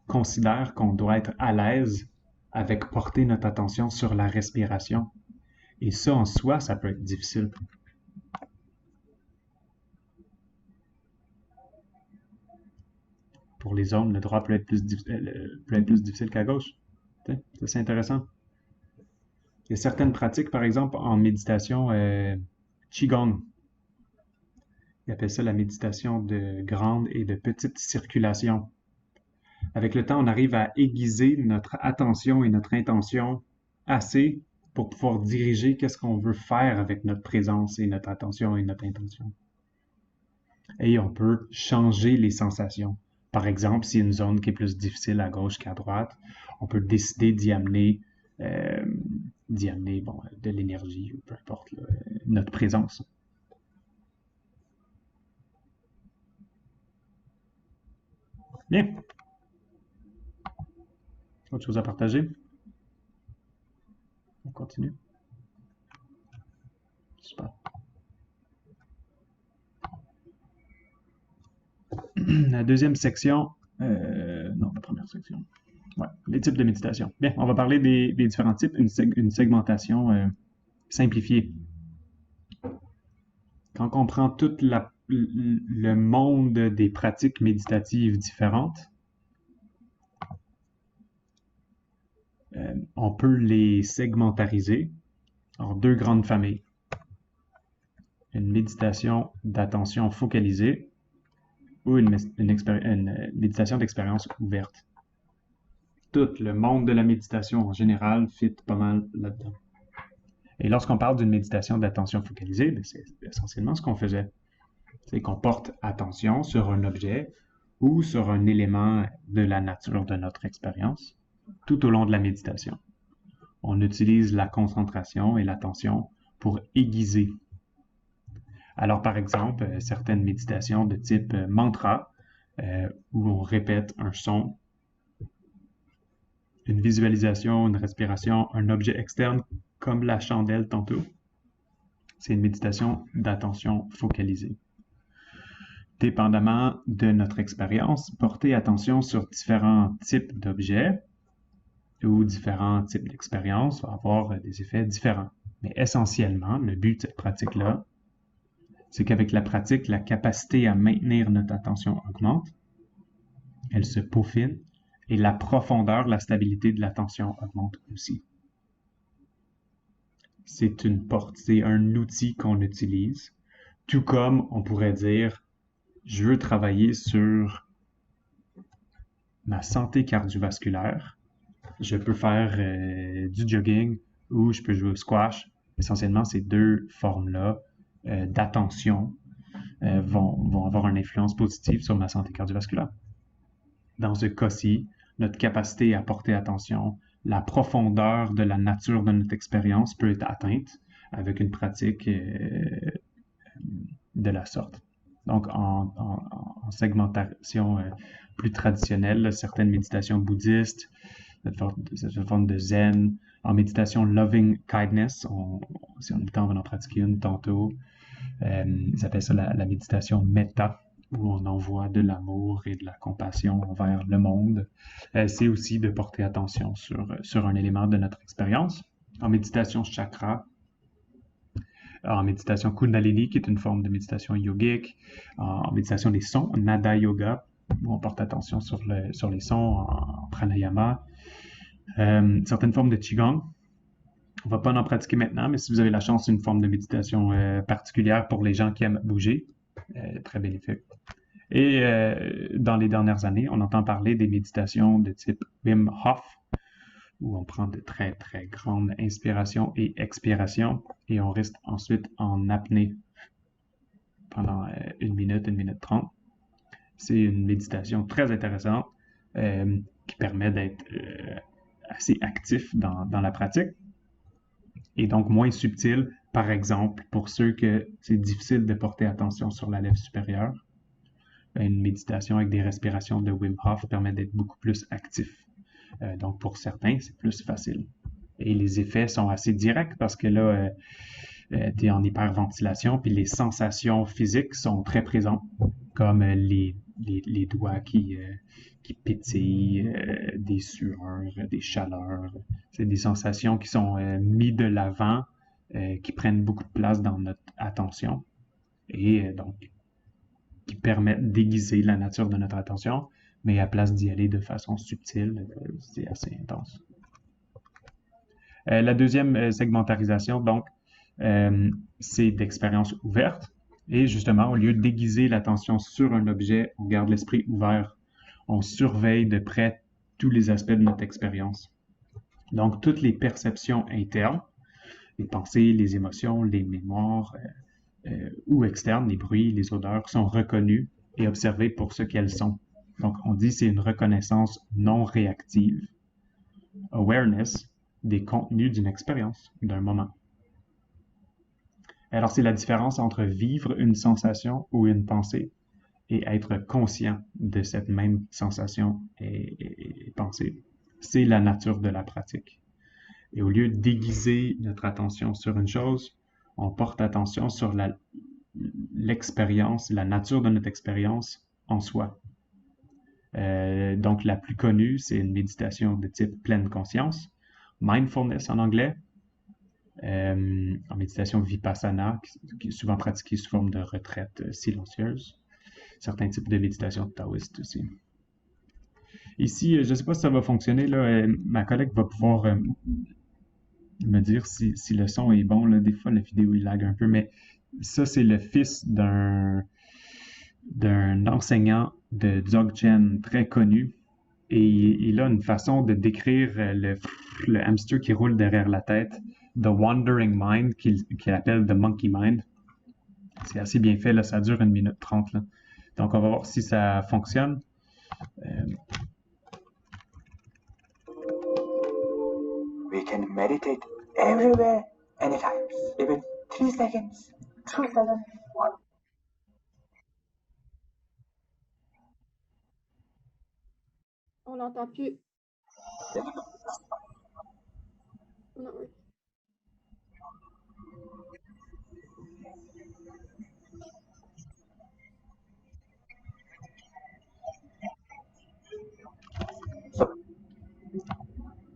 considère qu'on doit être à l'aise avec porter notre attention sur la respiration. Et ça, en soi, ça peut être difficile. Pour les hommes, le droit peut être plus difficile qu'à gauche. Ça, c'est intéressant. Il y a certaines pratiques, par exemple, en méditation Qigong. Ils appellent ça la méditation de grande et de petite circulation. Avec le temps, on arrive à aiguiser notre attention et notre intention assez pour pouvoir diriger qu'est-ce qu'on veut faire avec notre présence et notre attention et notre intention. Et on peut changer les sensations. Par exemple, s'il y a une zone qui est plus difficile à gauche qu'à droite, on peut décider d'y amener de l'énergie, ou peu importe, là, notre présence. Bien. Autre chose à partager? On continue. Super. La deuxième section, non, la première section. Ouais, les types de méditation. Bien, on va parler des différents types, une segmentation simplifiée. Quand on prend tout le monde des pratiques méditatives différentes, on peut les segmentariser en 2 grandes familles. Une méditation d'attention focalisée ou une méditation d'expérience ouverte. Tout le monde de la méditation en général fit pas mal là-dedans. Et lorsqu'on parle d'une méditation d'attention focalisée, ben, c'est essentiellement ce qu'on faisait. C'est qu'on porte attention sur un objet ou sur un élément de la nature de notre expérience tout au long de la méditation. On utilise la concentration et l'attention pour aiguiser. Alors, par exemple, certaines méditations de type mantra, où on répète un son, une visualisation, une respiration, un objet externe, comme la chandelle tantôt. C'est une méditation d'attention focalisée. Dépendamment de notre expérience, porter attention sur différents types d'objets ou différents types d'expériences va avoir des effets différents. Mais essentiellement, le but de cette pratique-là, c'est qu'avec la pratique, la capacité à maintenir notre attention augmente, elle se peaufine, et la profondeur, la stabilité de l'attention augmente aussi. C'est un outil qu'on utilise, tout comme on pourrait dire, je veux travailler sur ma santé cardiovasculaire, je peux faire du jogging ou je peux jouer au squash. Essentiellement, ces deux formes-là d'attention vont avoir une influence positive sur ma santé cardiovasculaire. Dans ce cas-ci, notre capacité à porter attention, la profondeur de la nature de notre expérience peut être atteinte avec une pratique de la sorte. Donc, en segmentation plus traditionnelle, certaines méditations bouddhistes, cette forme de zen, en méditation loving kindness, si on a le temps, on va en pratiquer une tantôt. Ils appellent ça la méditation metta, où on envoie de l'amour et de la compassion envers le monde. C'est aussi de porter attention sur un élément de notre expérience. En méditation chakra, en méditation kundalini, qui est une forme de méditation yogique, en méditation des sons, nada yoga, où on porte attention sur les sons, en pranayama, certaines formes de qigong. On va pas en pratiquer maintenant, mais si vous avez la chance, c'est une forme de méditation particulière pour les gens qui aiment bouger, très bénéfique. Et dans les dernières années, on entend parler des méditations de type Wim Hof, où on prend de très, très grandes inspirations et expirations, et on reste ensuite en apnée pendant 1 minute, 1 minute 30. C'est une méditation très intéressante qui permet d'être assez actif dans la pratique, et donc moins subtile, par exemple, pour ceux que c'est difficile de porter attention sur la lèvre supérieure. Une méditation avec des respirations de Wim Hof permet d'être beaucoup plus actif. Donc, pour certains, c'est plus facile. Et les effets sont assez directs parce que là, tu es en hyperventilation, puis les sensations physiques sont très présentes, comme les doigts qui pétillent, des sueurs, des chaleurs. C'est des sensations qui sont mises de l'avant, qui prennent beaucoup de place dans notre attention. Et donc, qui permettent d'aiguiser la nature de notre attention, mais à place d'y aller de façon subtile, c'est assez intense. La deuxième segmentarisation, donc, c'est d'expérience ouverte. Et justement, au lieu d'aiguiser l'attention sur un objet, on garde l'esprit ouvert. On surveille de près tous les aspects de notre expérience. Donc, toutes les perceptions internes, les pensées, les émotions, les mémoires, ou externes, les bruits, les odeurs, sont reconnues et observées pour ce qu'elles sont. Donc, on dit que c'est une reconnaissance non réactive, awareness, des contenus d'une expérience, d'un moment. Alors, c'est la différence entre vivre une sensation ou une pensée et être conscient de cette même sensation et pensée. C'est la nature de la pratique. Et au lieu d'aiguiser notre attention sur une chose, on porte attention sur l'expérience, la nature de notre expérience en soi. Donc, la plus connue, c'est une méditation de type pleine conscience, mindfulness en anglais, en méditation vipassana, qui est souvent pratiquée sous forme de retraite silencieuse. Certains types de méditation taoïste aussi. Ici, je ne sais pas si ça va fonctionner, là, ma collègue va pouvoir me dire si le son est bon. Là. Des fois, la vidéo il lag un peu, mais ça, c'est le fils d'un enseignant de Dzogchen très connu et il a une façon de décrire le hamster qui roule derrière la tête, The Wandering Mind, qu'il appelle The Monkey Mind. C'est assez bien fait, là, ça dure 1 minute 30. Là. Donc, on va voir si ça fonctionne. We can meditate everywhere, anytime, even 3 seconds. 3 seconds. On l'entend plus. Non, oui.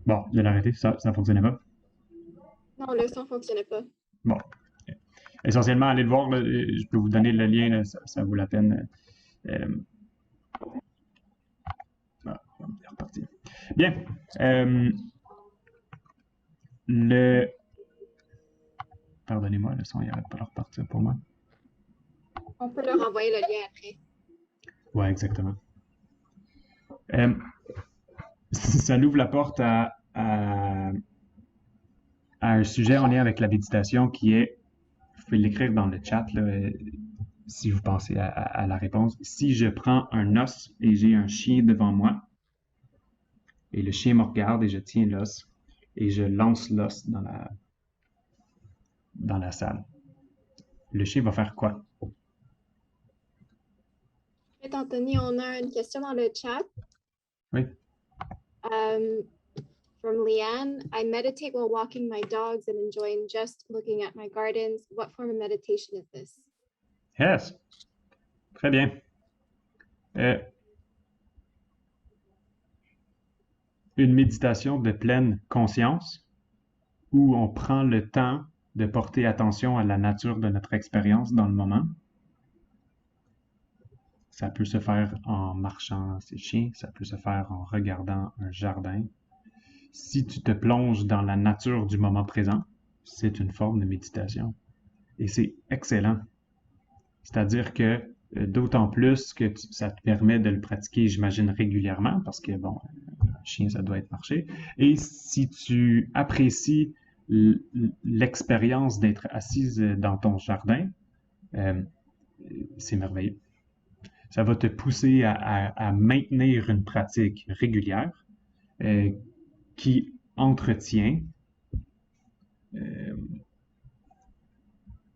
Bon, je l'ai arrêté, ça ne fonctionnait pas. Non, le son fonctionnait pas. Bon. Essentiellement, allez le voir, là, je peux vous donner le lien, là, ça vaut la peine. On est reparti. Bien. Pardonnez-moi, le son, il n'arrête pas de repartir pour moi. On peut leur envoyer le lien après. Ouais, exactement. Ça ouvre la porte à un sujet en lien avec la méditation qui est, vous pouvez l'écrire dans le chat là, si vous pensez à la réponse. Si je prends un os et j'ai un chien devant moi, et le chien me regarde et je tiens l'os, et je lance l'os dans la salle, le chien va faire quoi? Anthony, on a une question dans le chat. Oui. From Leanne, I meditate while walking my dogs and enjoying just looking at my gardens. What form of meditation is this? Yes. Très bien. Une méditation de pleine conscience où on prend le temps de porter attention à la nature de notre expérience dans le moment. Ça peut se faire en marchant ses chiens, ça peut se faire en regardant un jardin. Si tu te plonges dans la nature du moment présent, c'est une forme de méditation. Et c'est excellent. C'est-à-dire que d'autant plus que ça te permet de le pratiquer, j'imagine, régulièrement, parce que, bon, un chien, ça doit être marché. Et si tu apprécies l'expérience d'être assise dans ton jardin, c'est merveilleux. Ça va te pousser à maintenir une pratique régulière qui entretient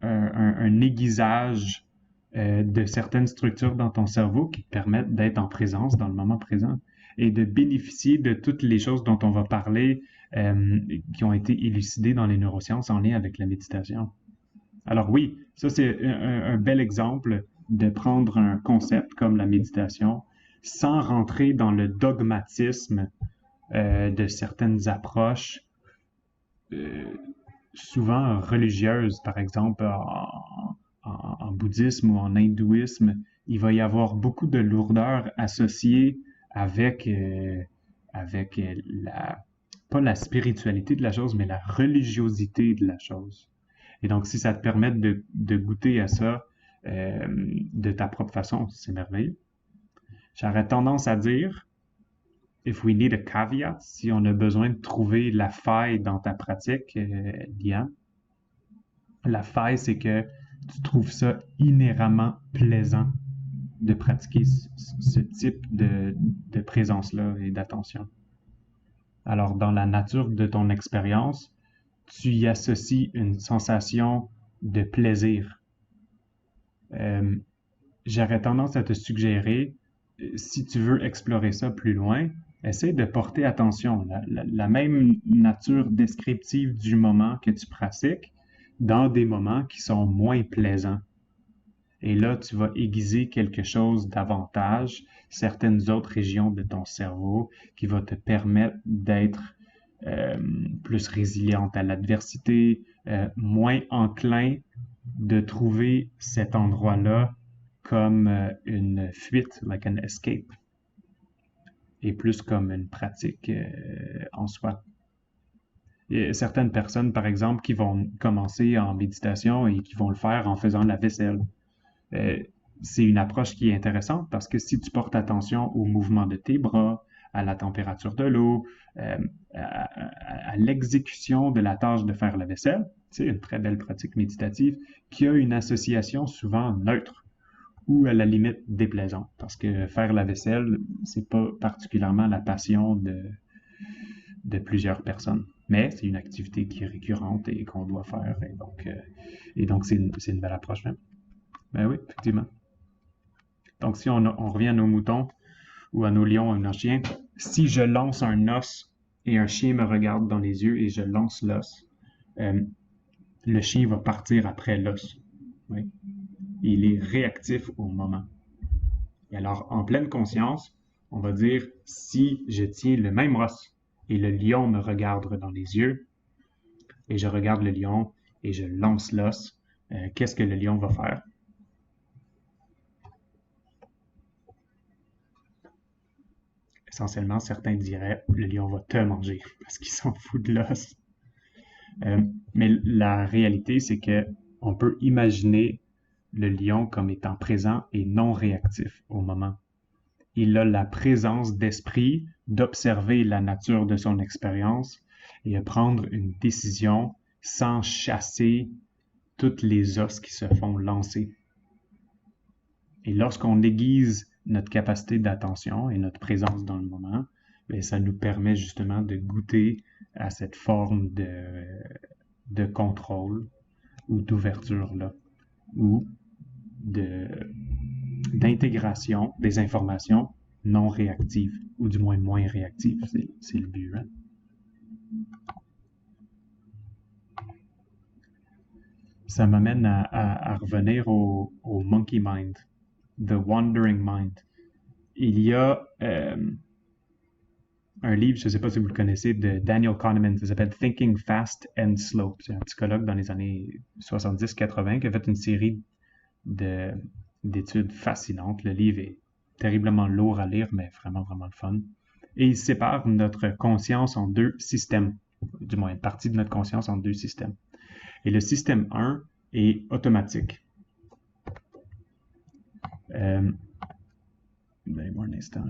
un aiguisage de certaines structures dans ton cerveau qui te permettent d'être en présence dans le moment présent et de bénéficier de toutes les choses dont on va parler qui ont été élucidées dans les neurosciences en lien avec la méditation. Alors oui, ça c'est un bel exemple de prendre un concept comme la méditation sans rentrer dans le dogmatisme de certaines approches souvent religieuses, par exemple en bouddhisme ou en hindouisme, il va y avoir beaucoup de lourdeur associée avec pas la spiritualité de la chose, mais la religiosité de la chose. Et donc, si ça te permet de goûter à ça de ta propre façon, c'est merveilleux. J'aurais tendance à dire, if we need a caveat, si on a besoin de trouver la faille dans ta pratique, Liane, la faille, c'est que tu trouves ça inhéremment plaisant de pratiquer ce type de présence-là et d'attention. Alors, dans la nature de ton expérience, tu y associes une sensation de plaisir. J'aurais tendance à te suggérer, si tu veux explorer ça plus loin, essaie de porter attention, la même nature descriptive du moment que tu pratiques dans des moments qui sont moins plaisants. Et là, tu vas aiguiser quelque chose davantage, certaines autres régions de ton cerveau qui va te permettre d'être plus résiliente à l'adversité, moins enclin de trouver cet endroit-là comme une fuite, like an escape, et plus comme une pratique en soi. Il y a certaines personnes, par exemple, qui vont commencer en méditation et qui vont le faire en faisant la vaisselle. C'est une approche qui est intéressante parce que si tu portes attention au mouvement de tes bras, à la température de l'eau, à l'exécution de la tâche de faire la vaisselle. C'est une très belle pratique méditative qui a une association souvent neutre ou à la limite déplaisante, parce que faire la vaisselle, c'est pas particulièrement la passion de plusieurs personnes. Mais c'est une activité qui est récurrente et qu'on doit faire. Et donc c'est une belle approche même. Ben oui, effectivement. Donc si on revient à nos moutons ou à nos lions, à nos chiens, si je lance un os et un chien me regarde dans les yeux et je lance l'os, le chien va partir après l'os. Oui. Il est réactif au moment. Et alors, en pleine conscience, on va dire, si je tiens le même os et le lion me regarde dans les yeux, et je regarde le lion et je lance l'os, qu'est-ce que le lion va faire? Essentiellement, certains diraient, le lion va te manger parce qu'il s'en fout de l'os. Mais la réalité, c'est que on peut imaginer le lion comme étant présent et non réactif au moment. Il a la présence d'esprit d'observer la nature de son expérience et de prendre une décision sans chasser toutes les os qui se font lancer. Et lorsqu'on aiguise notre capacité d'attention et notre présence dans le moment, bien, ça nous permet justement de goûter à cette forme de contrôle ou d'ouverture-là, ou d'intégration des informations non réactives, ou du moins réactives, c'est le but. Hein? Ça m'amène à revenir au monkey mind, the wandering mind. Il y a un livre, je ne sais pas si vous le connaissez, de Daniel Kahneman, ça s'appelle Thinking Fast and Slow. C'est un psychologue dans les années 70-80 qui a fait une série d'études fascinantes. Le livre est terriblement lourd à lire, mais vraiment, vraiment le fun. Et il sépare notre conscience en deux systèmes, du moins une partie de notre conscience en deux systèmes. Et le système 1 est automatique. Donnez-moi un instant.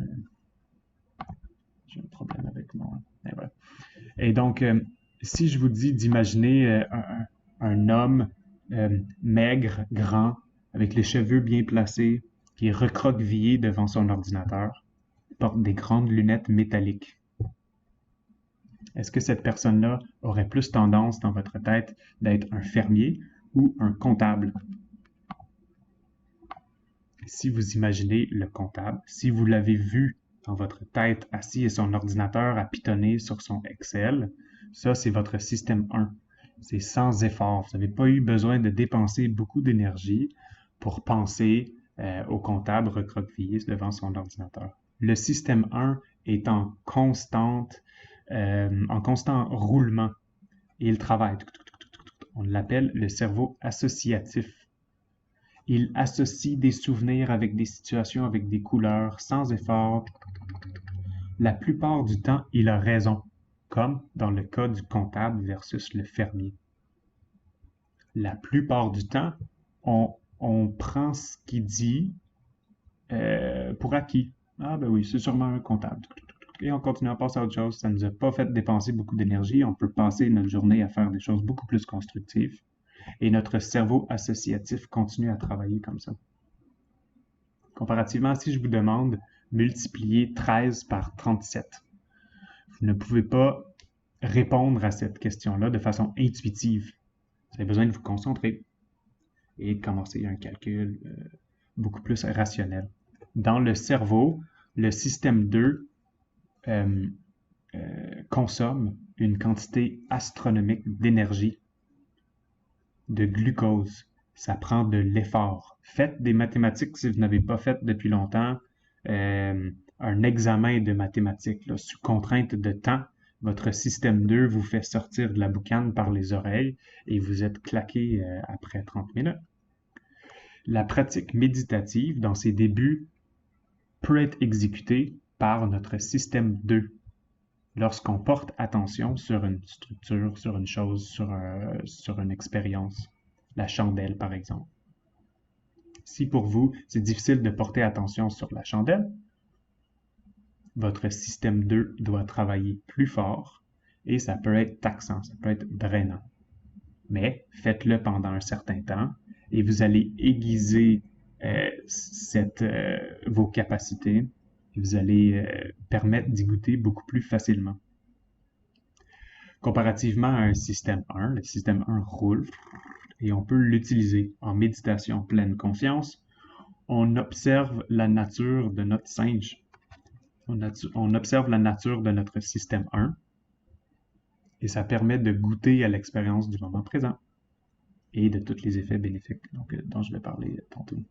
J'ai un problème avec moi. Et, voilà. Et donc, si je vous dis d'imaginer un homme maigre, grand, avec les cheveux bien placés, qui est recroquevillé devant son ordinateur, porte des grandes lunettes métalliques. Est-ce que cette personne-là aurait plus tendance dans votre tête d'être un fermier ou un comptable? Si vous imaginez le comptable, si vous l'avez vu dans votre tête assis à son ordinateur à pitonner sur son Excel, ça c'est votre système 1. C'est sans effort. Vous n'avez pas eu besoin de dépenser beaucoup d'énergie pour penser au comptable recroquevillé devant son ordinateur. Le système 1 est en constant roulement et il travaille. On l'appelle le cerveau associatif. Il associe des souvenirs avec des situations, avec des couleurs, sans effort. La plupart du temps, il a raison, comme dans le cas du comptable versus le fermier. La plupart du temps, on prend ce qu'il dit pour acquis. Ah ben oui, c'est sûrement un comptable. Et on continue à passer à autre chose. Ça ne nous a pas fait dépenser beaucoup d'énergie. On peut passer notre journée à faire des choses beaucoup plus constructives. Et notre cerveau associatif continue à travailler comme ça. Comparativement, si je vous demande multiplier 13 par 37, vous ne pouvez pas répondre à cette question-là de façon intuitive. Vous avez besoin de vous concentrer et de commencer un calcul beaucoup plus rationnel. Dans le cerveau, le système 2 consomme une quantité astronomique d'énergie, de glucose. Ça prend de l'effort. Faites des mathématiques si vous n'avez pas fait depuis longtemps un examen de mathématiques là, sous contrainte de temps. Votre système 2 vous fait sortir de la boucane par les oreilles et vous êtes claqué après 30 minutes. La pratique méditative, dans ses débuts, peut être exécutée par notre système 2. Lorsqu'on porte attention sur une structure, sur une chose, sur une expérience, la chandelle par exemple. Si pour vous, c'est difficile de porter attention sur la chandelle, votre système 2 doit travailler plus fort et ça peut être taxant, ça peut être drainant. Mais faites-le pendant un certain temps et vous allez aiguiser vos capacités et vous allez permettre d'y goûter beaucoup plus facilement. Comparativement à un système 1, le système 1 roule et on peut l'utiliser en méditation pleine conscience. On observe la nature de notre singe. On observe la nature de notre système 1 et ça permet de goûter à l'expérience du moment présent et de tous les effets bénéfiques dont je vais parler tantôt.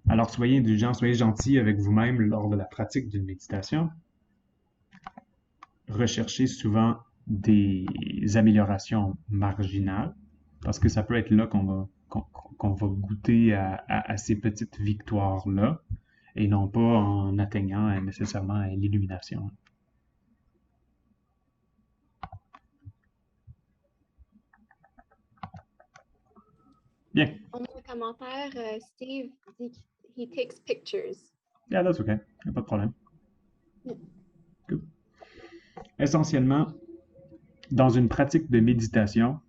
Alors, soyez indulgents, soyez gentils avec vous-même lors de la pratique d'une méditation. Recherchez souvent des améliorations marginales, parce que ça peut être là qu'on va goûter à ces petites victoires-là, et non pas en atteignant nécessairement l'illumination. Bien. En mon commentaire, Steve dit he takes pictures. Yeah, that's okay. Y a pas de problème. Yeah. Good. Essentiellement, dans une pratique de méditation,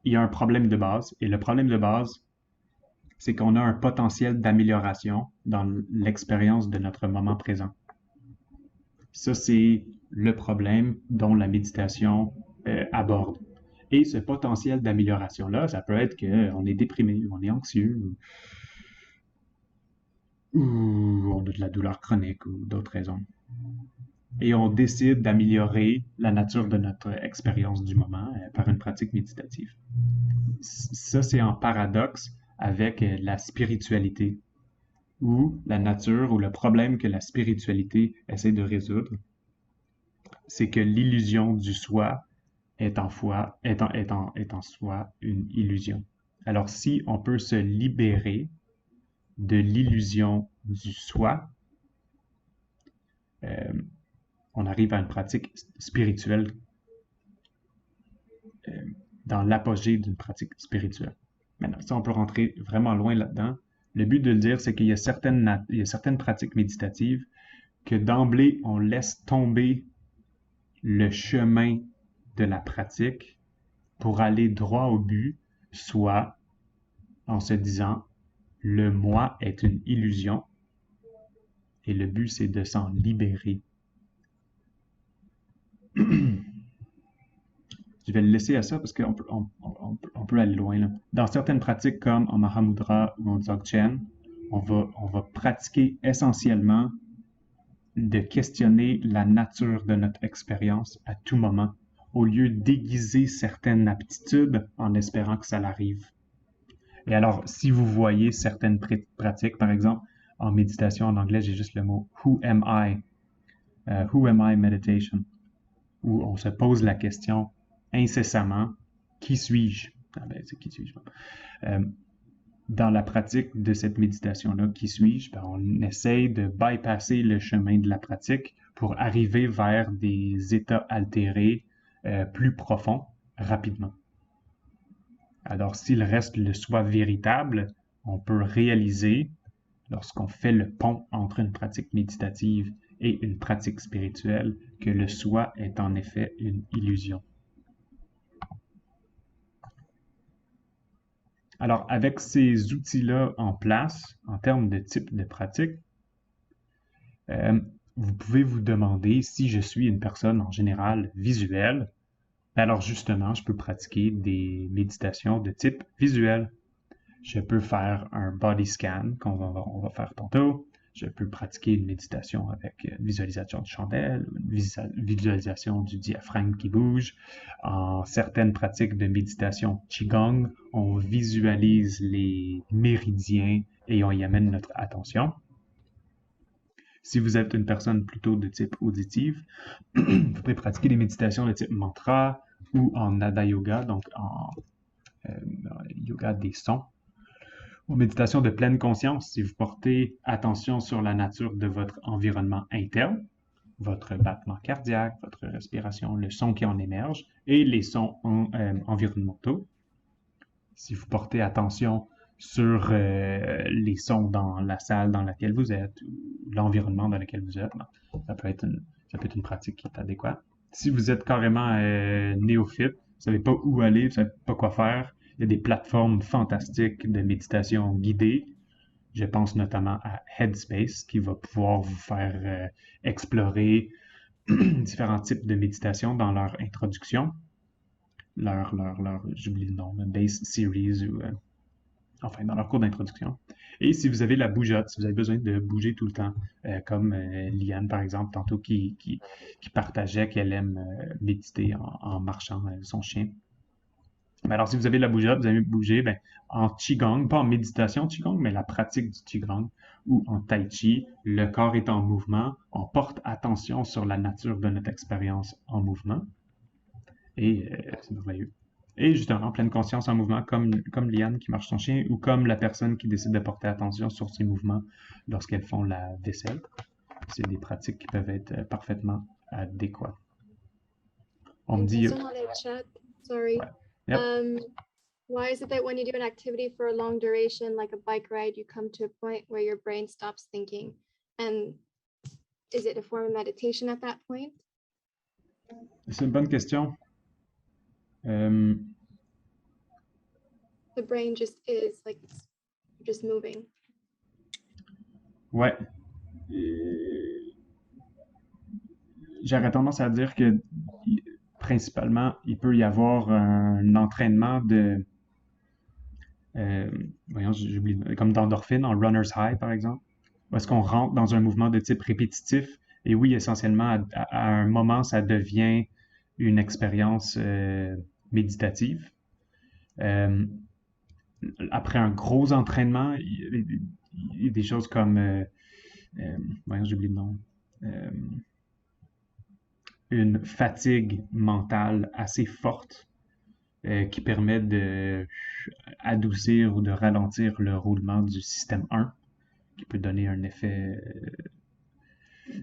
il y a un problème de base. Et le problème de base, c'est qu'on a un potentiel d'amélioration dans l'expérience de notre moment présent. Ça, c'est le problème dont la méditation aborde. Et ce potentiel d'amélioration-là, ça peut être qu'on est déprimé, on est anxieux, ou on a de la douleur chronique, ou d'autres raisons. Et on décide d'améliorer la nature de notre expérience du moment par une pratique méditative. Ça, c'est en paradoxe avec la spiritualité, ou la nature, ou le problème que la spiritualité essaie de résoudre, c'est que l'illusion du soi est en soi une illusion. Alors, si on peut se libérer de l'illusion du soi, on arrive à une pratique spirituelle dans l'apogée d'une pratique spirituelle. Maintenant, ça, on peut rentrer vraiment loin là-dedans. Le but de le dire, c'est qu'il y a certaines pratiques méditatives que d'emblée, on laisse tomber le chemin de la pratique pour aller droit au but, soit en se disant « le moi est une illusion » et le but, c'est de s'en libérer. Je vais le laisser à ça parce qu'on peut aller loin, là. Dans certaines pratiques comme en Mahamudra ou en Dzogchen, on va pratiquer essentiellement de questionner la nature de notre expérience à tout moment, au lieu d'aiguiser certaines aptitudes en espérant que ça l'arrive. Et alors, si vous voyez certaines pratiques, par exemple, en méditation en anglais, j'ai juste le mot « Who am I? Who am I meditation ?» où on se pose la question incessamment « Qui suis-je? » Ah ben, c'est « Qui suis-je? » Dans la pratique de cette méditation-là, « Qui suis-je? » Ben, on essaye de bypasser le chemin de la pratique pour arriver vers des états altérés plus profonds rapidement. Alors, s'il reste le soi véritable, on peut réaliser, lorsqu'on fait le pont entre une pratique méditative et une pratique spirituelle, que le soi est en effet une illusion. Alors, avec ces outils-là en place, en termes de type de pratique, vous pouvez vous demander si je suis une personne en général visuelle. Alors justement, je peux pratiquer des méditations de type visuel. Je peux faire un body scan qu'on va faire tantôt. Je peux pratiquer une méditation avec une visualisation de chandelle, une visualisation du diaphragme qui bouge. En certaines pratiques de méditation Qigong, on visualise les méridiens et on y amène notre attention. Si vous êtes une personne plutôt de type auditive, vous pouvez pratiquer des méditations de type mantra ou en Nada Yoga, donc en yoga des sons. Ou méditation de pleine conscience, si vous portez attention sur la nature de votre environnement interne, votre battement cardiaque, votre respiration, le son qui en émerge, et les sons environnementaux. Si vous portez attention sur les sons dans la salle dans laquelle vous êtes ou l'environnement dans lequel vous êtes. Bon, ça peut être une pratique qui est adéquate. Si vous êtes carrément néophyte, vous savez pas où aller, vous savez pas quoi faire, il y a des plateformes fantastiques de méditation guidée. Je pense notamment à Headspace qui va pouvoir vous faire explorer différents types de méditation dans leur introduction, j'oublie le nom, Base Series ou enfin dans leur cours d'introduction. Et si vous avez la bougeotte, si vous avez besoin de bouger tout le temps, comme Liane par exemple tantôt qui partageait qu'elle aime méditer en marchant son chien. Mais alors si vous avez la bougeotte, vous allez bouger en Qigong, pas en méditation Qigong, mais la pratique du Qigong ou en Tai Chi, le corps est en mouvement, on porte attention sur la nature de notre expérience en mouvement et c'est merveilleux. Et justement, pleine conscience en mouvement, comme Liane qui marche son chien ou comme la personne qui décide de porter attention sur ses mouvements lorsqu'elles font la vaisselle. C'est des pratiques qui peuvent être parfaitement adéquates. On me dit... Question dans le chat, sorry. Ouais. Yep. Why is it that when you do an activity for a long duration, like a bike ride, you come to a point where your brain stops thinking? And is it a form of meditation at that point? C'est une bonne question. The brain just is like just moving. Ouais. J'aurais tendance à dire que principalement, il peut y avoir un entraînement de voyons, j'oublie, comme d'endorphine en runner's high par exemple, où est-ce qu'on rentre dans un mouvement de type répétitif et oui, essentiellement à un moment ça devient une expérience méditative. Après un gros entraînement, il y a des choses comme voyons, j'oublie le nom. Une fatigue mentale assez forte qui permet de adoucir ou de ralentir le roulement du système 1, qui peut donner un effet...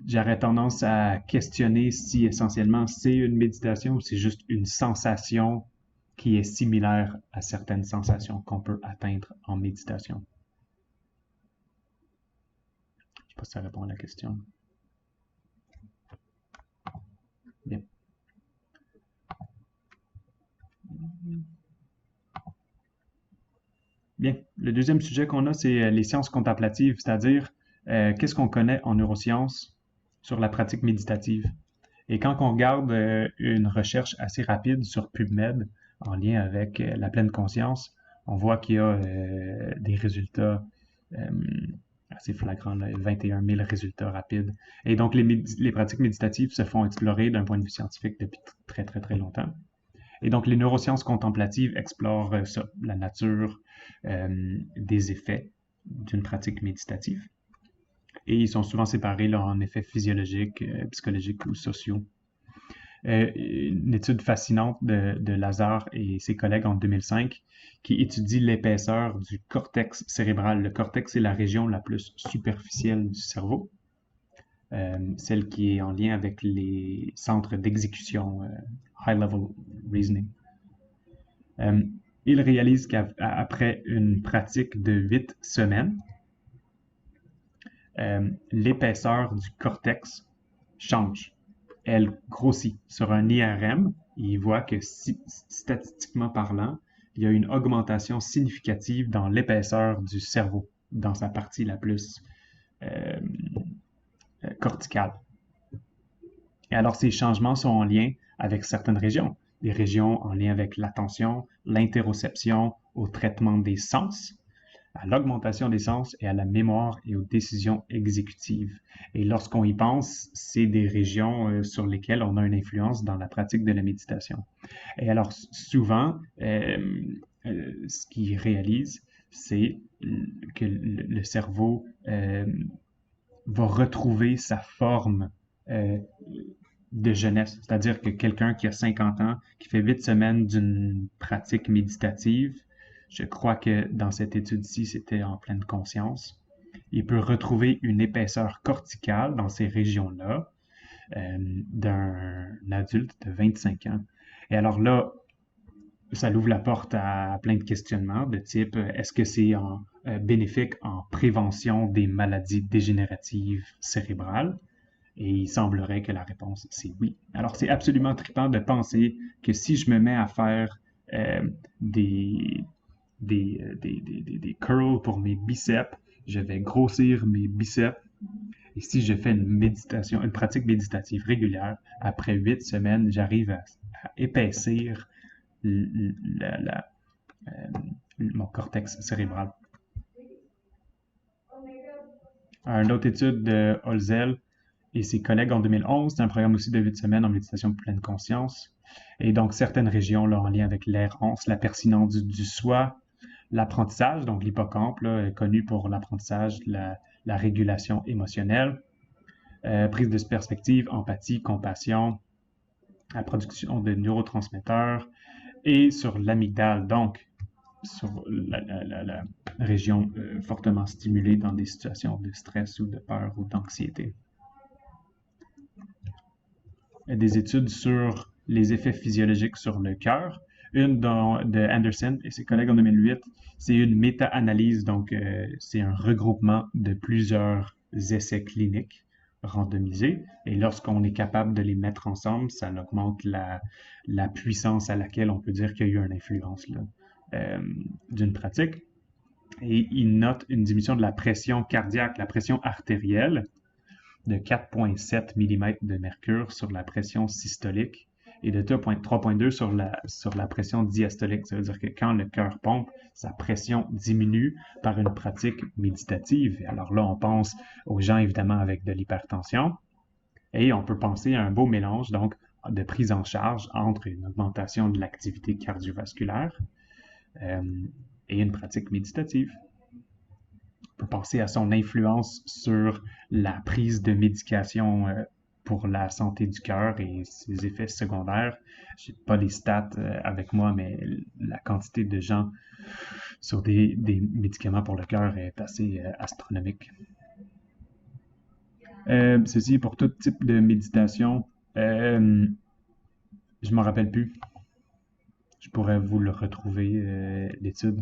J'aurais tendance à questionner si essentiellement c'est une méditation ou c'est juste une sensation qui est similaire à certaines sensations qu'on peut atteindre en méditation. Je ne sais pas si ça répond à la question. Bien. Bien. Le deuxième sujet qu'on a, c'est les sciences contemplatives, c'est-à-dire qu'est-ce qu'on connaît en neurosciences sur la pratique méditative. Et quand on regarde une recherche assez rapide sur PubMed en lien avec la pleine conscience, on voit qu'il y a des résultats assez flagrants, là, 21 000 résultats rapides. Et donc, les pratiques méditatives se font explorer d'un point de vue scientifique depuis très, très, très longtemps. Et donc, les neurosciences contemplatives explorent ça, la nature des effets d'une pratique méditative. Et ils sont souvent séparés là, en effets physiologiques, psychologiques ou sociaux. Une étude fascinante de Lazare et ses collègues en 2005 qui étudie l'épaisseur du cortex cérébral. Le cortex est la région la plus superficielle du cerveau, celle qui est en lien avec les centres d'exécution, high-level reasoning. Il réalise qu'après une pratique de 8 semaines, l'épaisseur du cortex change. Elle grossit. Sur un IRM, il voit que statistiquement parlant, il y a une augmentation significative dans l'épaisseur du cerveau, dans sa partie la plus corticale. Et alors, ces changements sont en lien avec certaines régions. Des régions en lien avec l'attention, l'interoception, au traitement des sens, à l'augmentation des sens et à la mémoire et aux décisions exécutives. Et lorsqu'on y pense, c'est des régions sur lesquelles on a une influence dans la pratique de la méditation. Et alors, souvent, ce qu'ils réalisent, c'est que le cerveau va retrouver sa forme de jeunesse. C'est-à-dire que quelqu'un qui a 50 ans, qui fait 8 semaines d'une pratique méditative, je crois que dans cette étude-ci, c'était en pleine conscience. Il peut retrouver une épaisseur corticale dans ces régions-là d'un adulte de 25 ans. Et alors là, ça l'ouvre la porte à plein de questionnements de type est-ce que c'est bénéfique en prévention des maladies dégénératives cérébrales? Et il semblerait que la réponse, c'est oui. Alors, c'est absolument trippant de penser que si je me mets à faire des curls pour mes biceps, je vais grossir mes biceps. Et si je fais une pratique méditative régulière, après 8 semaines, j'arrive à épaissir mon cortex cérébral. Une autre étude de Holzel et ses collègues en 2011, c'est un programme aussi de 8 semaines en méditation de pleine conscience. Et donc, certaines régions là, en lien avec l'errance, la pertinence du soi, l'apprentissage, donc l'hippocampe, là, est connu pour l'apprentissage, la régulation émotionnelle, prise de perspective, empathie, compassion, la production de neurotransmetteurs, et sur l'amygdale, donc sur la région fortement stimulée dans des situations de stress ou de peur ou d'anxiété. Des études sur les effets physiologiques sur le cœur. Une de Anderson et ses collègues en 2008, c'est une méta-analyse, donc c'est un regroupement de plusieurs essais cliniques randomisés. Et lorsqu'on est capable de les mettre ensemble, ça augmente la puissance à laquelle on peut dire qu'il y a eu une influence d'une pratique. Et il note une diminution de la pression cardiaque, la pression artérielle, de 4,7 mm de mercure sur la pression systolique et de 3,2 sur la pression diastolique. Ça veut dire que quand le cœur pompe, sa pression diminue par une pratique méditative. Et alors là, on pense aux gens évidemment avec de l'hypertension et on peut penser à un beau mélange donc de prise en charge entre une augmentation de l'activité cardiovasculaire et une pratique méditative. On peut penser à son influence sur la prise de médication pour la santé du cœur et ses effets secondaires. Je n'ai pas les stats avec moi, mais la quantité de gens sur des médicaments pour le cœur est assez astronomique. Ceci pour tout type de méditation. Je ne m'en rappelle plus. Je pourrais vous le retrouver, l'étude.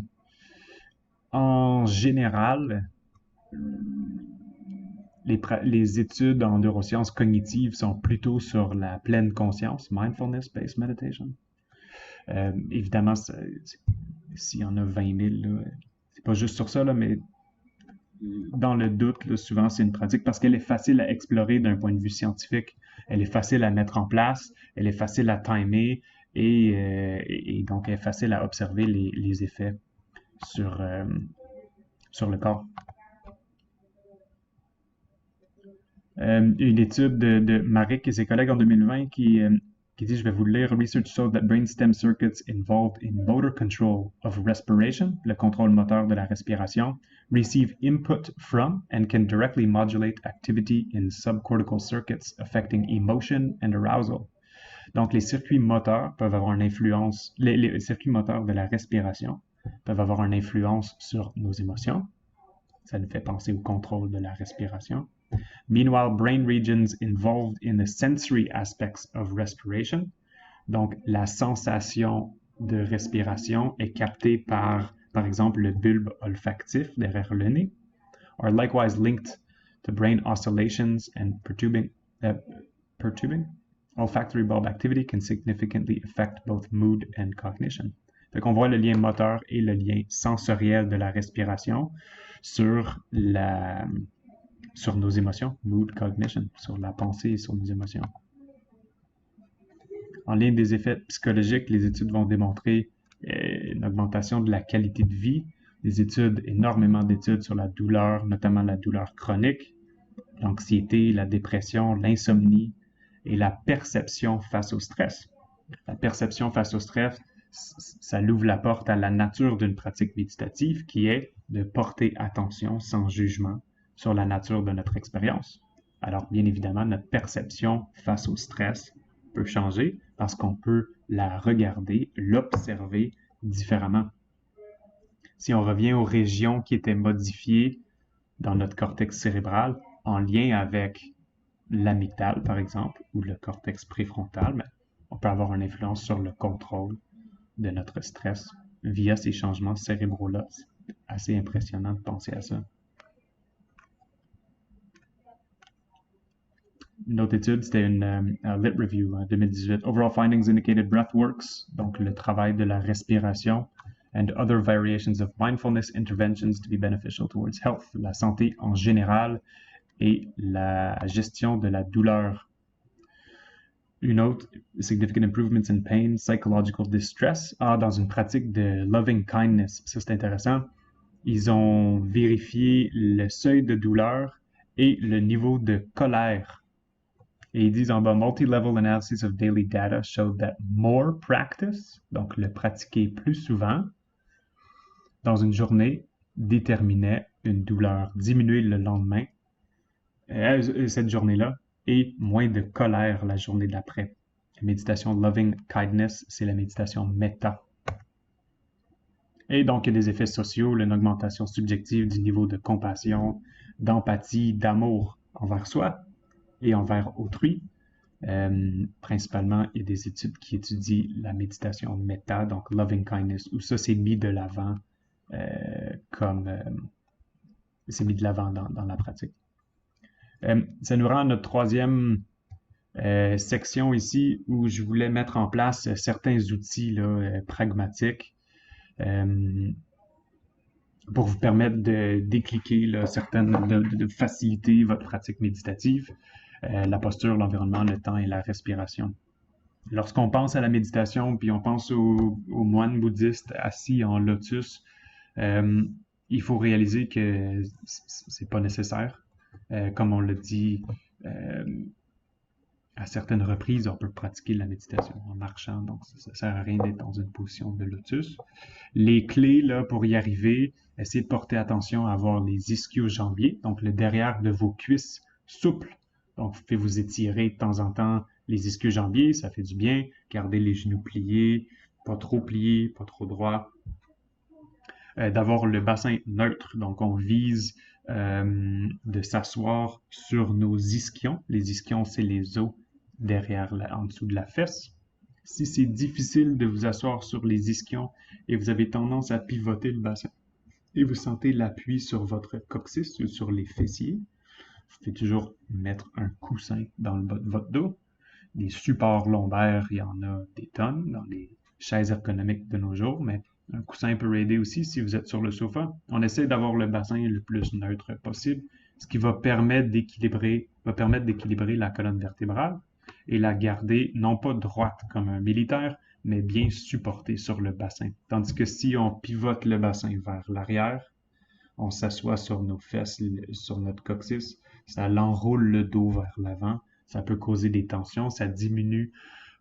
En général, les études en neurosciences cognitives sont plutôt sur la pleine conscience, mindfulness-based meditation. Évidemment, s'il y en a 20 000, c'est pas juste sur ça, là, mais dans le doute, là, souvent c'est une pratique parce qu'elle est facile à explorer d'un point de vue scientifique. Elle est facile à mettre en place, elle est facile à timer et donc elle est facile à observer les effets sur le corps. Une étude de Marik et ses collègues en 2020 qui dit, je vais vous le lire, Research showed that brainstem circuits involved in motor control of respiration, le contrôle moteur de la respiration, receive input from and can directly modulate activity in subcortical circuits affecting emotion and arousal. Donc, les circuits moteurs peuvent avoir une influence, les circuits moteurs de la respiration peuvent avoir une influence sur nos émotions. Ça nous fait penser au contrôle de la respiration. Meanwhile, brain regions involved in the sensory aspects of respiration, donc la sensation de respiration est captée par exemple, le bulbe olfactif derrière le nez, are likewise linked to brain oscillations and perturbing olfactory bulb activity can significantly affect both mood and cognition. Donc, on voit le lien moteur et le lien sensoriel de la respiration sur nos émotions, mood, cognition, sur la pensée et sur nos émotions. En lien des effets psychologiques, les études vont démontrer une augmentation de la qualité de vie, énormément d'études sur la douleur, notamment la douleur chronique, l'anxiété, la dépression, l'insomnie et la perception face au stress. La perception face au stress, ça l'ouvre la porte à la nature d'une pratique méditative qui est de porter attention sans jugement sur la nature de notre expérience. Alors, bien évidemment, notre perception face au stress peut changer parce qu'on peut la regarder, l'observer différemment. Si on revient aux régions qui étaient modifiées dans notre cortex cérébral en lien avec l'amygdale, par exemple, ou le cortex préfrontal, on peut avoir une influence sur le contrôle de notre stress via ces changements cérébraux-là. C'est assez impressionnant de penser à ça. Une autre étude, c'était une Lit Review en 2018. Overall findings indicated breathworks, donc le travail de la respiration, and other variations of mindfulness interventions to be beneficial towards health, la santé en général et la gestion de la douleur. Une autre, significant improvements in pain, psychological distress, dans une pratique de loving kindness. Ça, c'est intéressant. Ils ont vérifié le seuil de douleur et le niveau de colère. Et ils disent en bas, multi-level analysis of daily data showed that more practice, donc le pratiquer plus souvent, dans une journée, déterminait une douleur diminuée le lendemain, cette journée-là, et moins de colère la journée d'après. La méditation loving kindness, c'est la méditation méta. Et donc, il y a des effets sociaux, une augmentation subjective du niveau de compassion, d'empathie, d'amour envers soi et envers autrui. Principalement, il y a des études qui étudient la méditation méta, donc loving kindness, où ça c'est mis de l'avant c'est mis de l'avant dans la pratique. Ça nous rend à notre troisième section ici où je voulais mettre en place certains outils là, pragmatiques pour vous permettre de décliquer là, de faciliter votre pratique méditative, la posture, l'environnement, le temps et la respiration. Lorsqu'on pense à la méditation, puis on pense aux moines bouddhistes assis en lotus, il faut réaliser que c'est pas nécessaire. Comme on l'a dit à certaines reprises, on peut pratiquer la méditation en marchant, donc ça ne sert à rien d'être dans une position de lotus. Les clés là, pour y arriver, essayez de porter attention à avoir les ischio-jambiers, donc le derrière de vos cuisses souple. Donc, vous pouvez vous étirer de temps en temps les ischio-jambiers, ça fait du bien. Gardez les genoux pliés, pas trop droit. D'avoir le bassin neutre, donc on vise de s'asseoir sur nos ischions. Les ischions, c'est les os derrière, en dessous de la fesse. Si c'est difficile de vous asseoir sur les ischions et vous avez tendance à pivoter le bassin et vous sentez l'appui sur votre coccyx ou sur les fessiers, vous pouvez toujours mettre un coussin dans le bas de votre dos. Des supports lombaires, il y en a des tonnes dans les chaises ergonomiques de nos jours, mais un coussin peut aider aussi si vous êtes sur le sofa. On essaie d'avoir le bassin le plus neutre possible, ce qui va permettre d'équilibrer la colonne vertébrale et la garder non pas droite comme un militaire, mais bien supportée sur le bassin. Tandis que si on pivote le bassin vers l'arrière, on s'assoit sur nos fesses, sur notre coccyx, ça l'enroule le dos vers l'avant, ça peut causer des tensions, ça diminue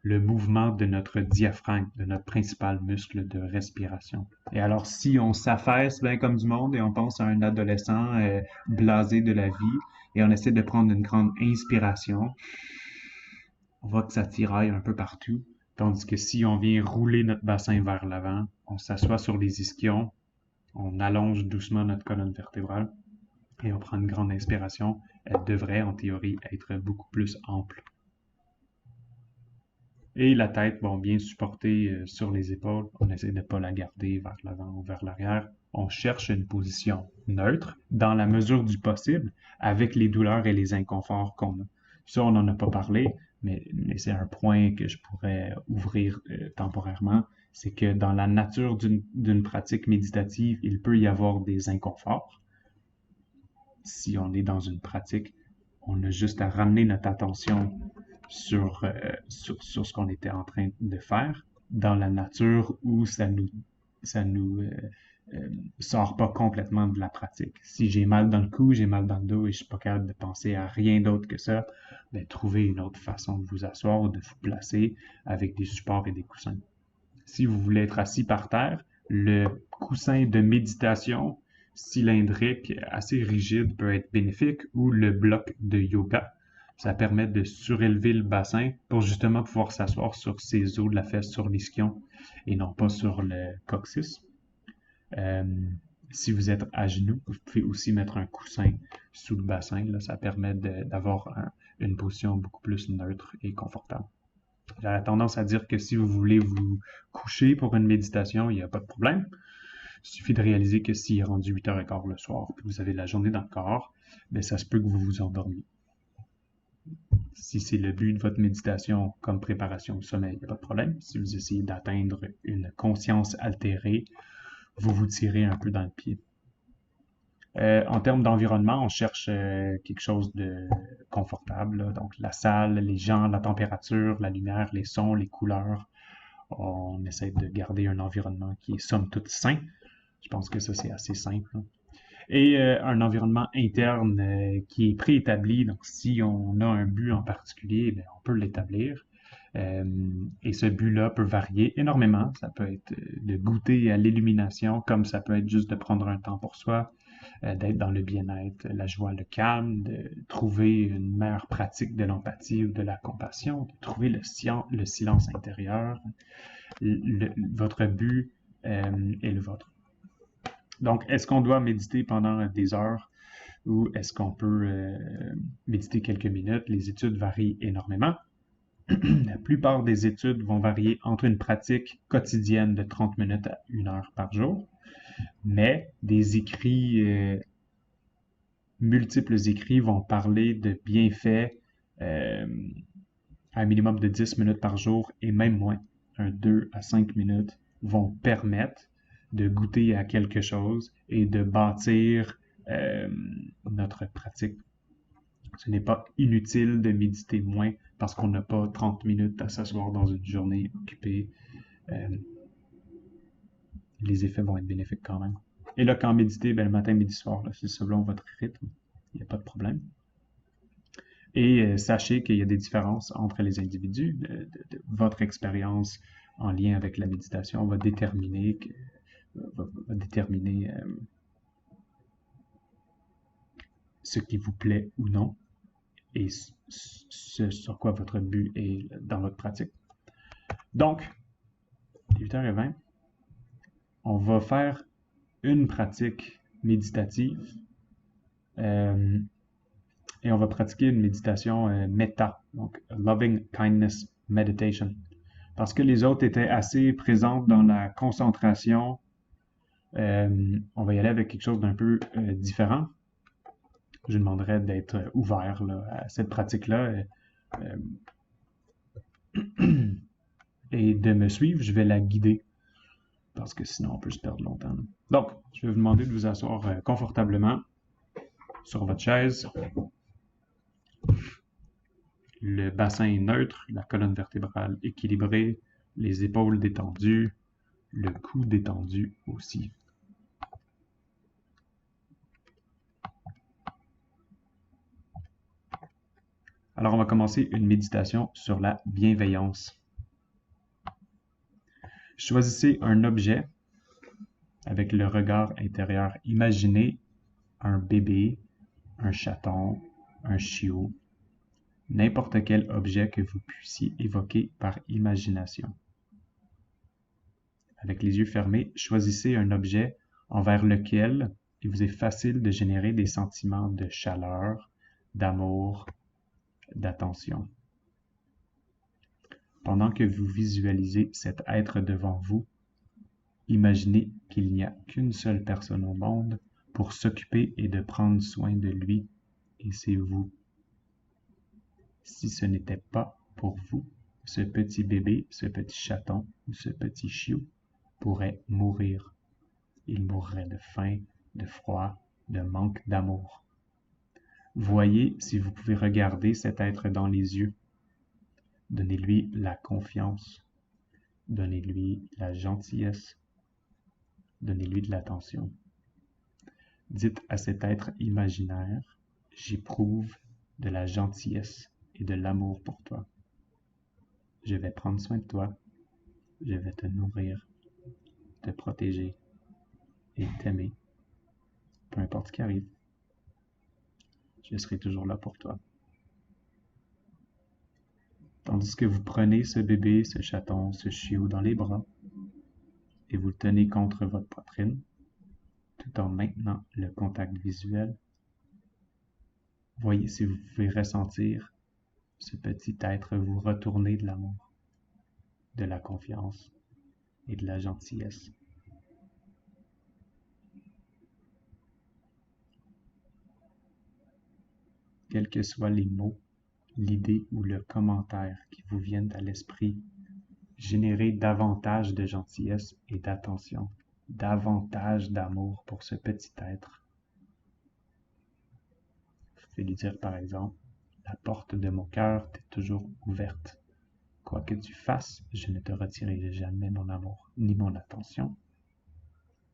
le mouvement de notre diaphragme, de notre principal muscle de respiration. Et alors, si on s'affaisse bien comme du monde et on pense à un adolescent blasé de la vie et on essaie de prendre une grande inspiration, on voit que ça tiraille un peu partout. Tandis que si on vient rouler notre bassin vers l'avant, on s'assoit sur les ischions, on allonge doucement notre colonne vertébrale et on prend une grande inspiration, elle devrait en théorie être beaucoup plus ample. Et la tête, bon, bien supportée sur les épaules, on essaie de ne pas la garder vers l'avant ou vers l'arrière. On cherche une position neutre dans la mesure du possible avec les douleurs et les inconforts qu'on a. Ça, on n'en a pas parlé, mais c'est un point que je pourrais ouvrir temporairement. C'est que dans la nature d'une pratique méditative, il peut y avoir des inconforts. Si on est dans une pratique, on a juste à ramener notre attention sur ce qu'on était en train de faire dans la nature où ça nous sort pas complètement de la pratique. Si j'ai mal dans le cou, j'ai mal dans le dos et je suis pas capable de penser à rien d'autre que ça, ben, trouvez une autre façon de vous asseoir ou de vous placer avec des supports et des coussins. Si vous voulez être assis par terre, le coussin de méditation cylindrique assez rigide peut être bénéfique ou le bloc de yoga. Ça permet de surélever le bassin pour justement pouvoir s'asseoir sur ses os de la fesse, sur l'ischion et non pas sur le coccyx. Si vous êtes à genoux, vous pouvez aussi mettre un coussin sous le bassin. Là, ça permet d'avoir une position beaucoup plus neutre et confortable. J'aurais tendance à dire que si vous voulez vous coucher pour une méditation, il n'y a pas de problème. Il suffit de réaliser que s'il est rendu 8h15 le soir, que vous avez la journée dans le corps, bien, ça se peut que vous vous endormiez. Si c'est le but de votre méditation comme préparation au sommeil, il n'y a pas de problème. Si vous essayez d'atteindre une conscience altérée, vous vous tirez un peu dans le pied. En termes d'environnement, on cherche quelque chose de confortable, là. Donc la salle, les gens, la température, la lumière, les sons, les couleurs. On essaie de garder un environnement qui est somme toute sain. Je pense que ça, c'est assez simple, là. Et un environnement interne qui est préétabli. Donc, si on a un but en particulier, bien, on peut l'établir. Et ce but-là peut varier énormément. Ça peut être de goûter à l'illumination, comme ça peut être juste de prendre un temps pour soi, d'être dans le bien-être, la joie, le calme, de trouver une meilleure pratique de l'empathie ou de la compassion, de trouver le silence intérieur. Votre but est le vôtre. Donc, est-ce qu'on doit méditer pendant des heures ou est-ce qu'on peut méditer quelques minutes? Les études varient énormément. La plupart des études vont varier entre une pratique quotidienne de 30 minutes à 1 heure par jour, mais des écrits, multiples écrits vont parler de bienfaits à un minimum de 10 minutes par jour et même moins, 2 à 5 minutes, vont permettre de goûter à quelque chose et de bâtir notre pratique. Ce n'est pas inutile de méditer moins parce qu'on n'a pas 30 minutes à s'asseoir dans une journée occupée. Les effets vont être bénéfiques quand même. Et là, quand méditer, ben, le matin, midi, soir, c'est selon votre rythme. Il n'y a pas de problème. Et sachez qu'il y a des différences entre les individus. Votre expérience en lien avec la méditation va déterminer ce qui vous plaît ou non et ce sur quoi votre but est dans votre pratique. Donc, 8h20, on va faire une pratique méditative et on va pratiquer une méditation méta, donc Loving Kindness Meditation. Parce que les autres étaient assez présentes dans la concentration, on va y aller avec quelque chose d'un peu différent. Je demanderais d'être ouvert là, à cette pratique-là et de me suivre. Je vais la guider parce que sinon on peut se perdre longtemps. Donc, je vais vous demander de vous asseoir confortablement sur votre chaise. Le bassin est neutre, la colonne vertébrale équilibrée, les épaules détendues, le cou détendu aussi. Alors, on va commencer une méditation sur la bienveillance. Choisissez un objet avec le regard intérieur. Imaginez un bébé, un chaton, un chiot, n'importe quel objet que vous puissiez évoquer par imagination. Avec les yeux fermés, choisissez un objet envers lequel il vous est facile de générer des sentiments de chaleur, d'amour, d'attention. Pendant que vous visualisez cet être devant vous, imaginez qu'il n'y a qu'une seule personne au monde pour s'occuper et de prendre soin de lui, et c'est vous. Si ce n'était pas pour vous, ce petit bébé, ce petit chaton ou ce petit chiot pourrait mourir. Il mourrait de faim, de froid, de manque d'amour. Voyez si vous pouvez regarder cet être dans les yeux. Donnez-lui la confiance. Donnez-lui la gentillesse. Donnez-lui de l'attention. Dites à cet être imaginaire, j'éprouve de la gentillesse et de l'amour pour toi. Je vais prendre soin de toi. Je vais te nourrir, te protéger et t'aimer. Peu importe ce qui arrive. Je serai toujours là pour toi. Tandis que vous prenez ce bébé, ce chaton, ce chiot dans les bras et vous le tenez contre votre poitrine, tout en maintenant le contact visuel, voyez si vous pouvez ressentir ce petit être vous retourner de l'amour. de la confiance et de la gentillesse. Quels que soient les mots, l'idée ou le commentaire qui vous viennent à l'esprit, générez davantage de gentillesse et d'attention, davantage d'amour pour ce petit être. Vous pouvez lui dire par exemple, la porte de mon cœur t'est toujours ouverte. Quoi que tu fasses, je ne te retirerai jamais mon amour ni mon attention.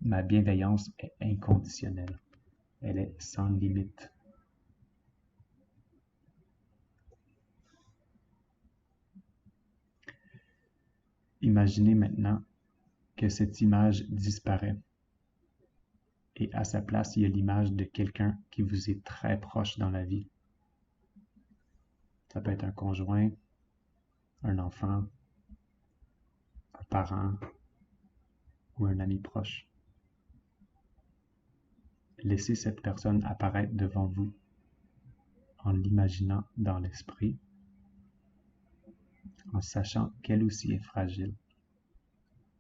Ma bienveillance est inconditionnelle. Elle est sans limite. Imaginez maintenant que cette image disparaît et à sa place, il y a l'image de quelqu'un qui vous est très proche dans la vie. Ça peut être un conjoint, un enfant, un parent ou un ami proche. Laissez cette personne apparaître devant vous en l'imaginant dans l'esprit, en sachant qu'elle aussi est fragile.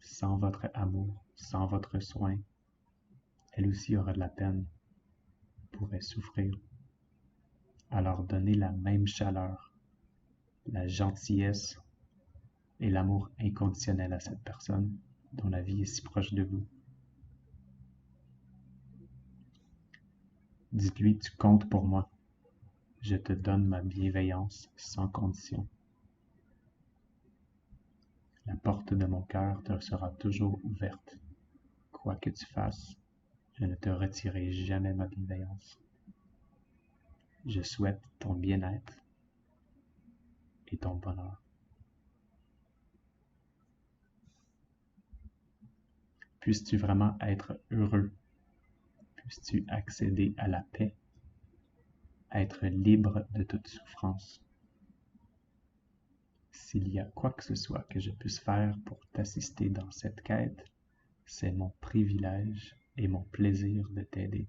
Sans votre amour, sans votre soin, elle aussi aura de la peine, pourrait souffrir. Alors donnez la même chaleur, la gentillesse et l'amour inconditionnel à cette personne dont la vie est si proche de vous. Dites-lui, tu comptes pour moi. Je te donne ma bienveillance sans condition. La porte de mon cœur te sera toujours ouverte. Quoi que tu fasses, je ne te retirerai jamais ma bienveillance. Je souhaite ton bien-être et ton bonheur. Puisses-tu vraiment être heureux? Puisses-tu accéder à la paix? Être libre de toute souffrance? S'il y a quoi que ce soit que je puisse faire pour t'assister dans cette quête, c'est mon privilège et mon plaisir de t'aider.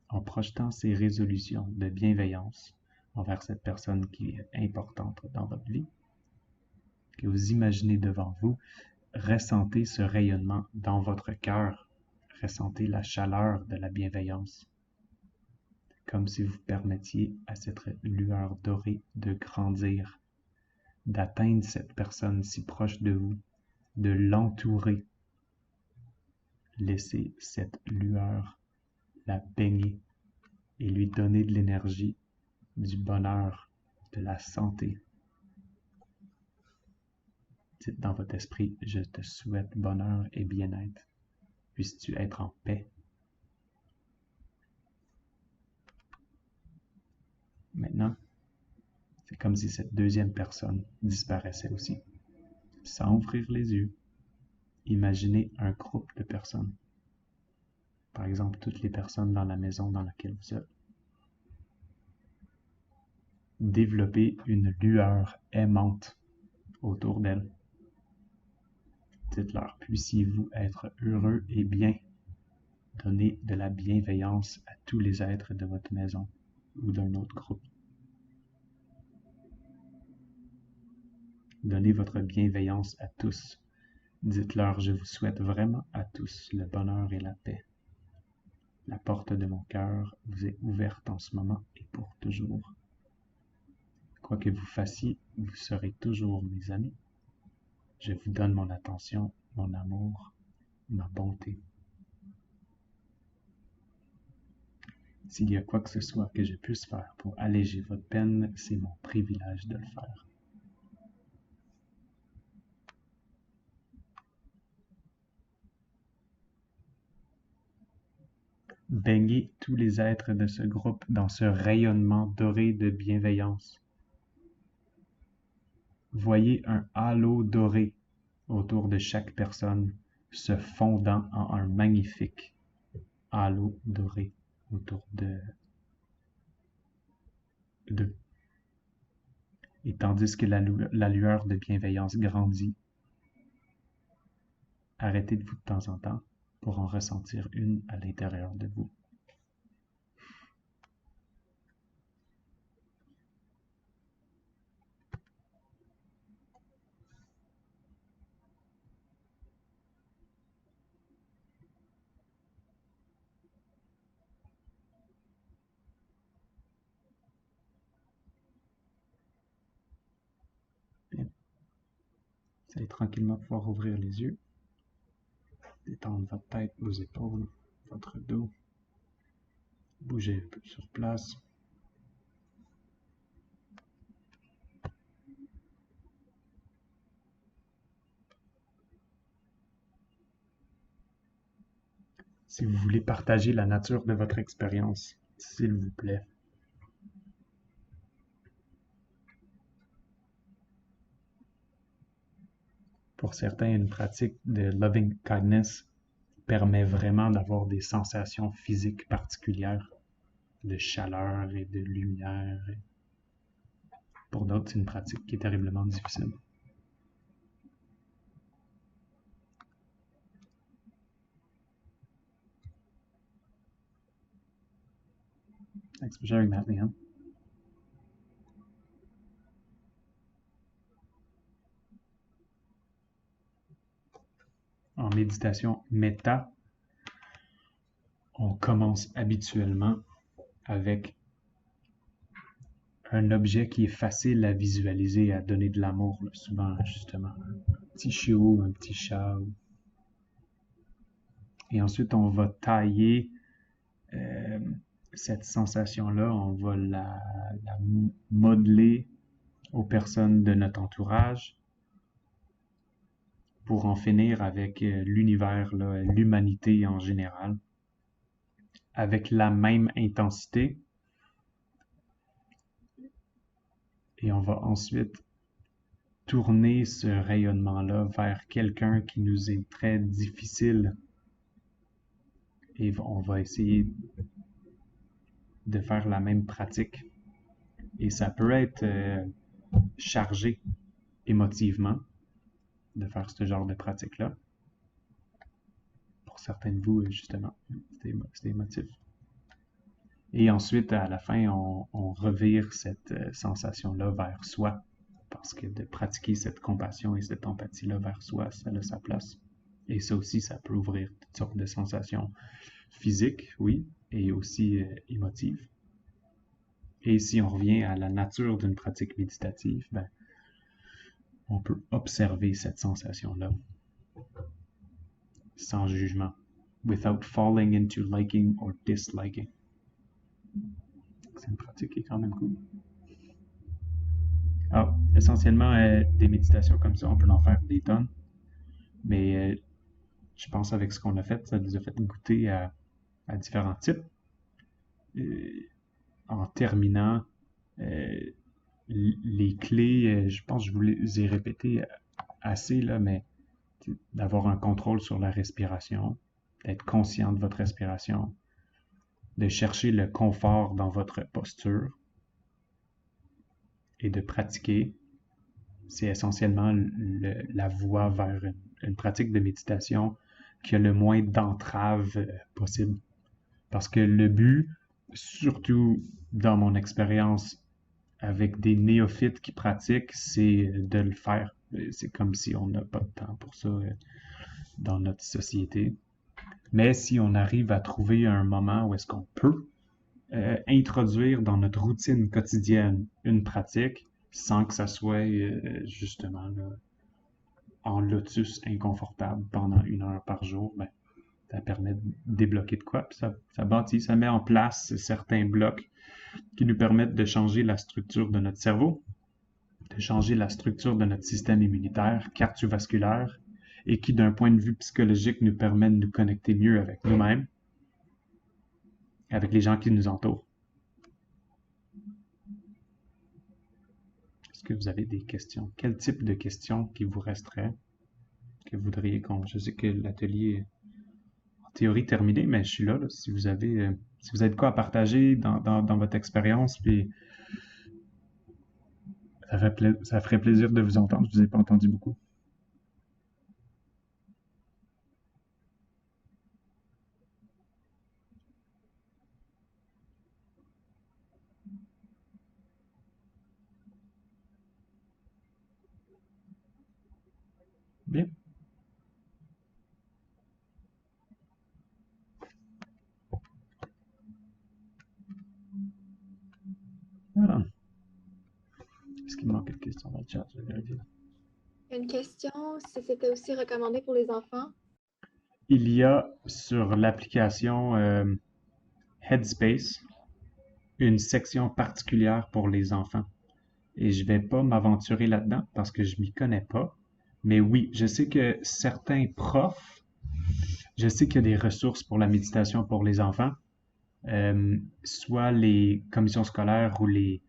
En projetant ces résolutions de bienveillance envers cette personne qui est importante dans votre vie, que vous imaginez devant vous, ressentez ce rayonnement dans votre cœur, ressentez la chaleur de la bienveillance, comme si vous permettiez à cette lueur dorée de grandir, d'atteindre cette personne si proche de vous, de l'entourer. Laissez cette lueur la baigner et lui donner de l'énergie, du bonheur, de la santé. Dites dans votre esprit, je te souhaite bonheur et bien-être. Puisses-tu être en paix. Maintenant, c'est comme si cette deuxième personne disparaissait aussi. Sans ouvrir les yeux, imaginez un groupe de personnes. Par exemple, toutes les personnes dans la maison dans laquelle vous êtes. Développez une lueur aimante autour d'elles. Dites-leur, puissiez-vous être heureux et bien. Donnez de la bienveillance à tous les êtres de votre maison ou d'un autre groupe. Donnez votre bienveillance à tous. Dites-leur, je vous souhaite vraiment à tous le bonheur et la paix. La porte de mon cœur vous est ouverte en ce moment et pour toujours. Quoi que vous fassiez, vous serez toujours mes amis. Je vous donne mon attention, mon amour, ma bonté. S'il y a quoi que ce soit que je puisse faire pour alléger votre peine, c'est mon privilège de le faire. Baignez tous les êtres de ce groupe dans ce rayonnement doré de bienveillance. Voyez un halo doré autour de chaque personne, se fondant en un magnifique halo doré autour d'eux. Et tandis que la lueur de bienveillance grandit, arrêtez-vous de temps en temps pour en ressentir une à l'intérieur de vous. Vous allez tranquillement pouvoir ouvrir les yeux. Détendre votre tête, vos épaules, votre dos. Bougez un peu sur place. Si vous voulez partager la nature de votre expérience, s'il vous plaît. Pour certains, une pratique de loving kindness permet vraiment d'avoir des sensations physiques particulières, de chaleur et de lumière. Pour d'autres, c'est une pratique qui est terriblement difficile. Thanks for sharing that, Leanne. En méditation méta, on commence habituellement avec un objet qui est facile à visualiser, à donner de l'amour, là, souvent justement un petit chiot, un petit chat. Et ensuite, on va tailler cette sensation-là, on va la modeler aux personnes de notre entourage pour en finir avec l'univers, l'humanité en général, avec la même intensité. Et on va ensuite tourner ce rayonnement-là vers quelqu'un qui nous est très difficile. Et on va essayer de faire la même pratique. Et ça peut être chargé émotivement de faire ce genre de pratique-là. Pour certains de vous, justement, c'était émotif. Et ensuite, à la fin, on revire cette sensation-là vers soi, parce que de pratiquer cette compassion et cette empathie-là vers soi, ça a sa place. Et ça aussi, ça peut ouvrir toutes sortes de sensations physiques, oui, et aussi émotives. Et si on revient à la nature d'une pratique méditative, ben, on peut observer cette sensation-là sans jugement, without falling into liking or disliking. C'est une pratique qui est quand même cool. Alors, essentiellement, des méditations comme ça, on peut en faire des tonnes, mais je pense avec ce qu'on a fait, ça nous a fait goûter à différents types. En terminant, les clés, je pense que je vous les ai répétées assez, là, mais d'avoir un contrôle sur la respiration, d'être conscient de votre respiration, de chercher le confort dans votre posture et de pratiquer. C'est essentiellement la voie vers une pratique de méditation qui a le moins d'entraves possible. Parce que le but, surtout dans mon expérience avec des néophytes qui pratiquent, c'est de le faire. C'est comme si on n'a pas de temps pour ça dans notre société. Mais si on arrive à trouver un moment où est-ce qu'on peut introduire dans notre routine quotidienne une pratique sans que ça soit justement là, en lotus inconfortable pendant 1 heure par jour, ben, ça permet de débloquer de quoi, puis ça bâtit, ça met en place certains blocs qui nous permettent de changer la structure de notre cerveau, de changer la structure de notre système immunitaire, cardiovasculaire, et qui, d'un point de vue psychologique, nous permet de nous connecter mieux avec nous-mêmes, avec les gens qui nous entourent. Est-ce que vous avez des questions? Quel type de questions qui vous resteraient, que vous voudriez qu'on... Je sais que l'atelier est en théorie terminé, mais je suis là, si vous avez de quoi à partager dans votre expérience, puis ça ferait plaisir de vous entendre. Je ne vous ai pas entendu beaucoup. Bien. Voilà. Est-ce qu'il manque une question dans le chat? Je vais vérifier. Une question, si c'était aussi recommandé pour les enfants. Il y a sur l'application Headspace une section particulière pour les enfants. Et je vais pas m'aventurer là-dedans parce que je m'y connais pas. Mais oui, je sais que certains profs, je sais qu'il y a des ressources pour la méditation pour les enfants. Soit les commissions scolaires ou les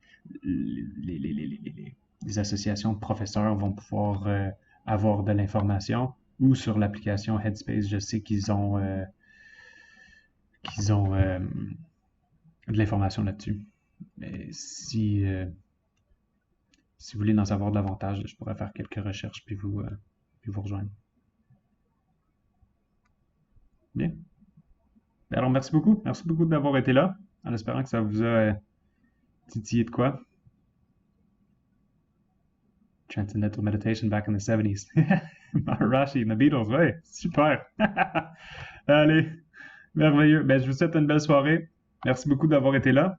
associations de professeurs vont pouvoir avoir de l'information, ou sur l'application Headspace, je sais qu'ils ont de l'information là-dessus. Mais si vous voulez en savoir davantage, je pourrais faire quelques recherches puis vous rejoindre. Bien. Alors, merci beaucoup. Merci beaucoup d'avoir été là, en espérant que ça vous a titillé de quoi. Transcendental Meditation back in the 70s. Maharishi, The Beatles, ouais, super. Allez, merveilleux. Ben, je vous souhaite une belle soirée. Merci beaucoup d'avoir été là.